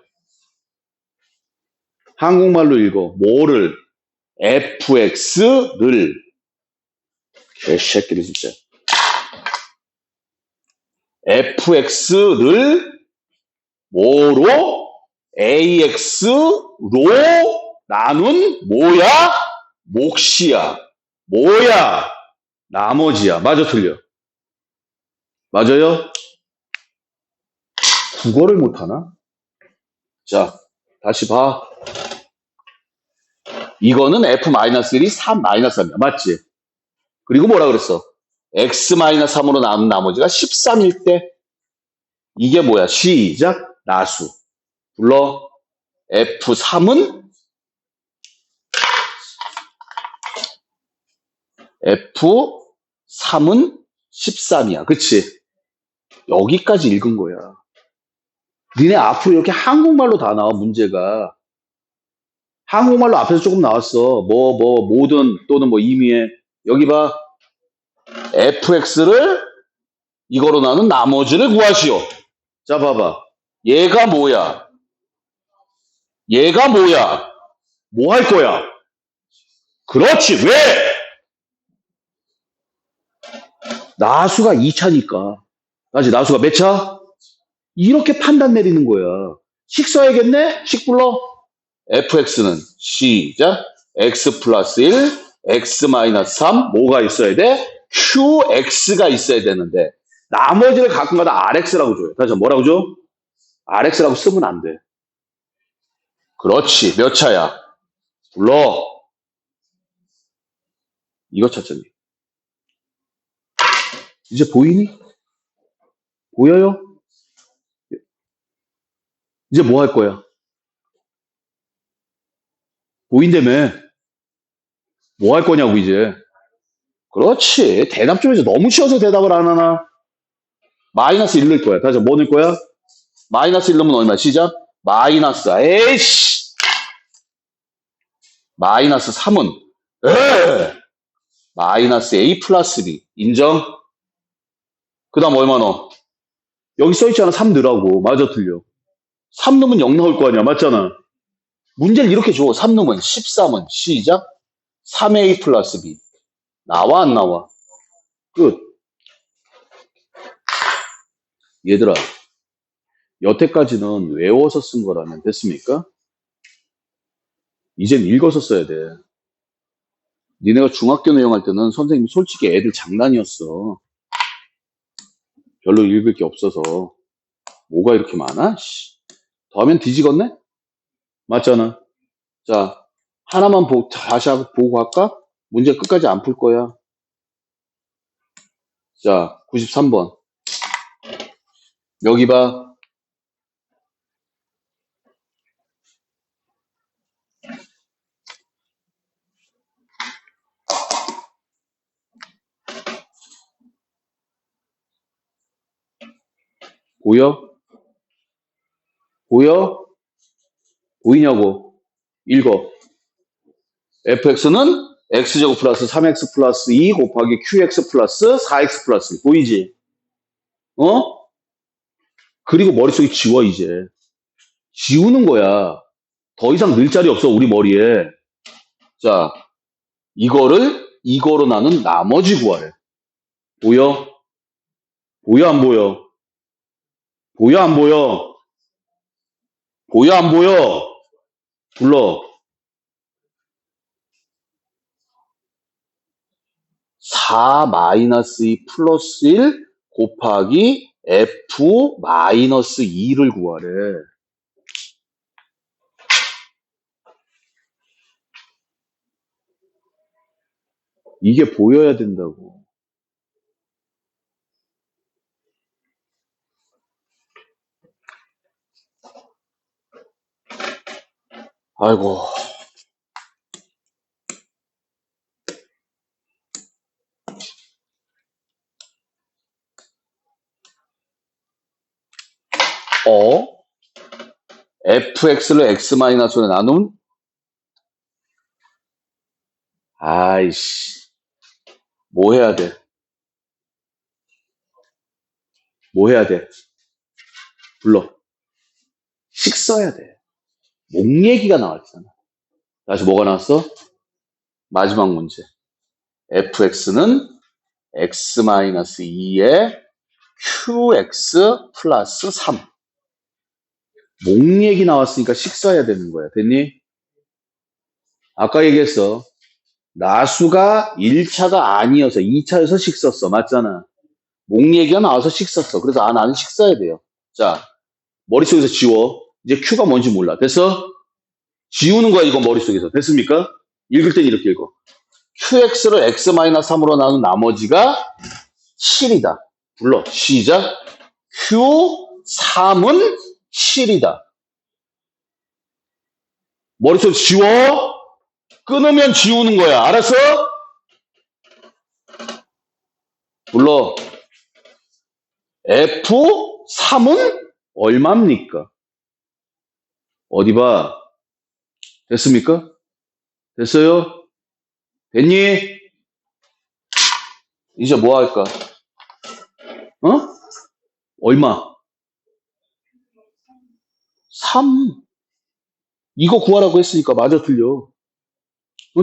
한국말로 읽어. 뭐를? fx를. 개새끼들 진짜. fx를 뭐로? ax로 나눈 뭐야? 몫이야. 뭐야? 나머지야. 맞아, 틀려? 맞아요? 국어를 못하나? 자, 다시 봐. 이거는 f-1이 3, -3이야. 맞지? 그리고 뭐라 그랬어? x-3으로 나눈 나머지가 13일 때 이게 뭐야? 시작. 나수. 불러. F3은 F3은 13이야. 그치? 여기까지 읽은 거야. 니네 앞으로 이렇게 한국말로 다 나와, 문제가. 한국말로 앞에서 조금 나왔어. 모든 또는 뭐 이미에. 여기 봐. fx를 이거로 나눈 나머지를 구하시오. 자, 봐봐. 얘가 뭐야? 얘가 뭐야? 뭐 할 거야? 그렇지. 왜? 나수가 2차니까. 맞지? 나수가 몇 차? 이렇게 판단 내리는 거야. 식 써야겠네? 식 불러. fx는 시작. x 플러스 1, x 마이너스 3, 뭐가 있어야 돼? qx가 있어야 되는데 나머지를 가끔가다 rx라고 줘요. 다시 뭐라고 줘? rx라고 쓰면 안 돼. 그렇지. 몇 차야? 불러. 이거 찾잖니. 이제 보이니? 보여요? 이제 뭐 할 거야? 보인다며. 뭐 할 거냐고, 이제. 그렇지. 대답 좀 해줘. 너무 쉬워서 대답을 안 하나? 마이너스 1 넣을 거야. 다시 뭐 넣을 거야? 마이너스 1 넣으면 얼마? 시작. 마이너스, 에이씨! 마이너스 3은, 마이너스 A 플러스 B. 인정? 그 다음 얼마 넣어? 여기 써있잖아. 3 넣으라고. 맞아, 틀려. 3 넣으면 0 나올 거 아니야. 맞잖아. 문제를 이렇게 줘. 3 넣으면 13은 시작. 3A 플러스 B. 나와, 안 나와? 끝. 얘들아, 여태까지는 외워서 쓴 거라면 됐습니까? 이젠 읽어서 써야 돼. 니네가 중학교 내용 할 때는 선생님 솔직히 애들 장난이었어. 별로 읽을 게 없어서. 뭐가 이렇게 많아? 씨. 더하면 뒤지겠네? 맞잖아. 자, 하나만 다시 보고 할까? 문제 끝까지 안 풀 거야. 자, 93번. 여기 봐. 보여? 보여? 보이냐고. 읽어. fx는 x제곱 플러스 3x 플러스 2 곱하기 qx 플러스 4x 플러스 2. 보이지? 어? 그리고 머릿속에 지워, 이제. 지우는 거야. 더 이상 넣을 자리 없어, 우리 머리에. 자, 이거로 나눈 나머지 구하래. 보여? 보여, 안 보여? 보여, 안 보여? 보여, 안 보여? 불러. 4 마이너스 2 플러스 1 곱하기 f 마이너스 2를 구하래. 이게 보여야 된다고. 아이고. fx를 x-1에 나누면? 아이씨. 뭐 해야 돼? 뭐 해야 돼? 불러. 식 써야 돼. 목 얘기가 나왔잖아. 다시 뭐가 나왔어? 마지막 문제. fx는 x-2에 qx 플러스 3. 목 얘기 나왔으니까 식 써야 되는 거야. 됐니? 아까 얘기했어. 나수가 1차가 아니어서 2차여서 식 썼어. 맞잖아. 목 얘기가 나와서 식 썼어. 그래서 나는 식 써야 돼요. 자, 머릿속에서 지워. 이제 Q가 뭔지 몰라. 됐어? 지우는 거야, 이거 머릿속에서. 됐습니까? 읽을 땐 이렇게 읽어. QX를 X-3으로 나눈 나머지가 7이다. 불러. 시작. Q3은 7이다. 머릿속에서 지워. 끊으면 지우는 거야. 알았어? 불러. F3은 얼마입니까? 어디 봐. 됐습니까? 됐어요? 됐니? 이제 뭐 할까? 어? 얼마? 3. 이거 구하라고 했으니까 맞아, 틀려.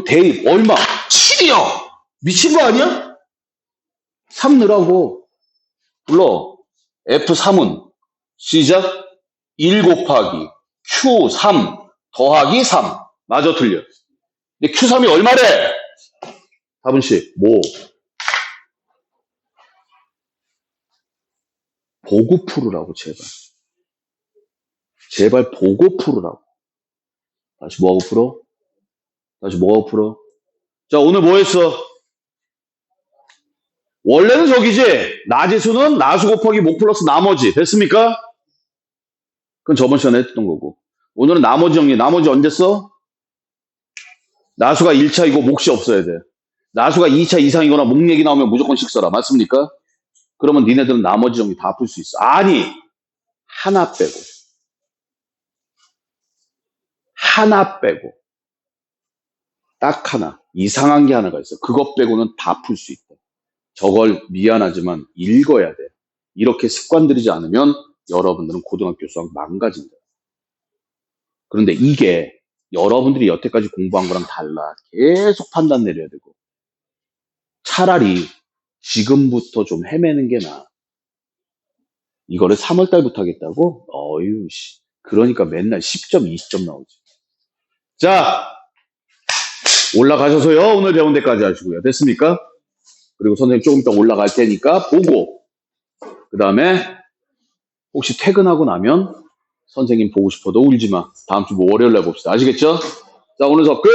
대입 얼마? 7이요. 미친 거 아니야? 3 넣으라고. 불러. F3은 시작. 1 곱하기 Q3 더하기 3. 맞아, 틀려. 근데 Q3이 얼마래? 답은 C. 뭐? 보고 풀으라고, 제발. 제발 보고 풀으라고. 다시 뭐하고 풀어? 다시 뭐하고 풀어? 자, 오늘 뭐 했어? 원래는 저기지. 나지수는 나수 곱하기 목 플러스 나머지. 됐습니까? 그건 저번 시간에 했던 거고. 오늘은 나머지 정리. 나머지 언제 써? 나수가 1차이고 몫이 없어야 돼. 나수가 2차 이상이거나 목 얘기 나오면 무조건 식 써라. 맞습니까? 그러면 니네들은 나머지 정리 다 풀 수 있어. 아니, 하나 빼고. 하나 빼고. 딱 하나. 이상한 게 하나가 있어. 그것 빼고는 다 풀 수 있다. 저걸 미안하지만 읽어야 돼. 이렇게 습관 들이지 않으면 여러분들은 고등학교 수학 망가진다. 그런데 이게 여러분들이 여태까지 공부한 거랑 달라. 계속 판단 내려야 되고. 차라리 지금부터 좀 헤매는 게 나아. 이거를 3월 달부터 하겠다고? 어휴, 씨. 그러니까 맨날 10점, 20점 나오지. 자, 올라가셔서요. 오늘 배운 데까지 하시고요. 됐습니까? 그리고 선생님 조금 이따 올라갈 테니까 보고, 그 다음에 혹시 퇴근하고 나면 선생님 보고 싶어도 울지 마. 다음 주 월요일 날 봅시다. 아시겠죠? 자, 오늘 수업 끝!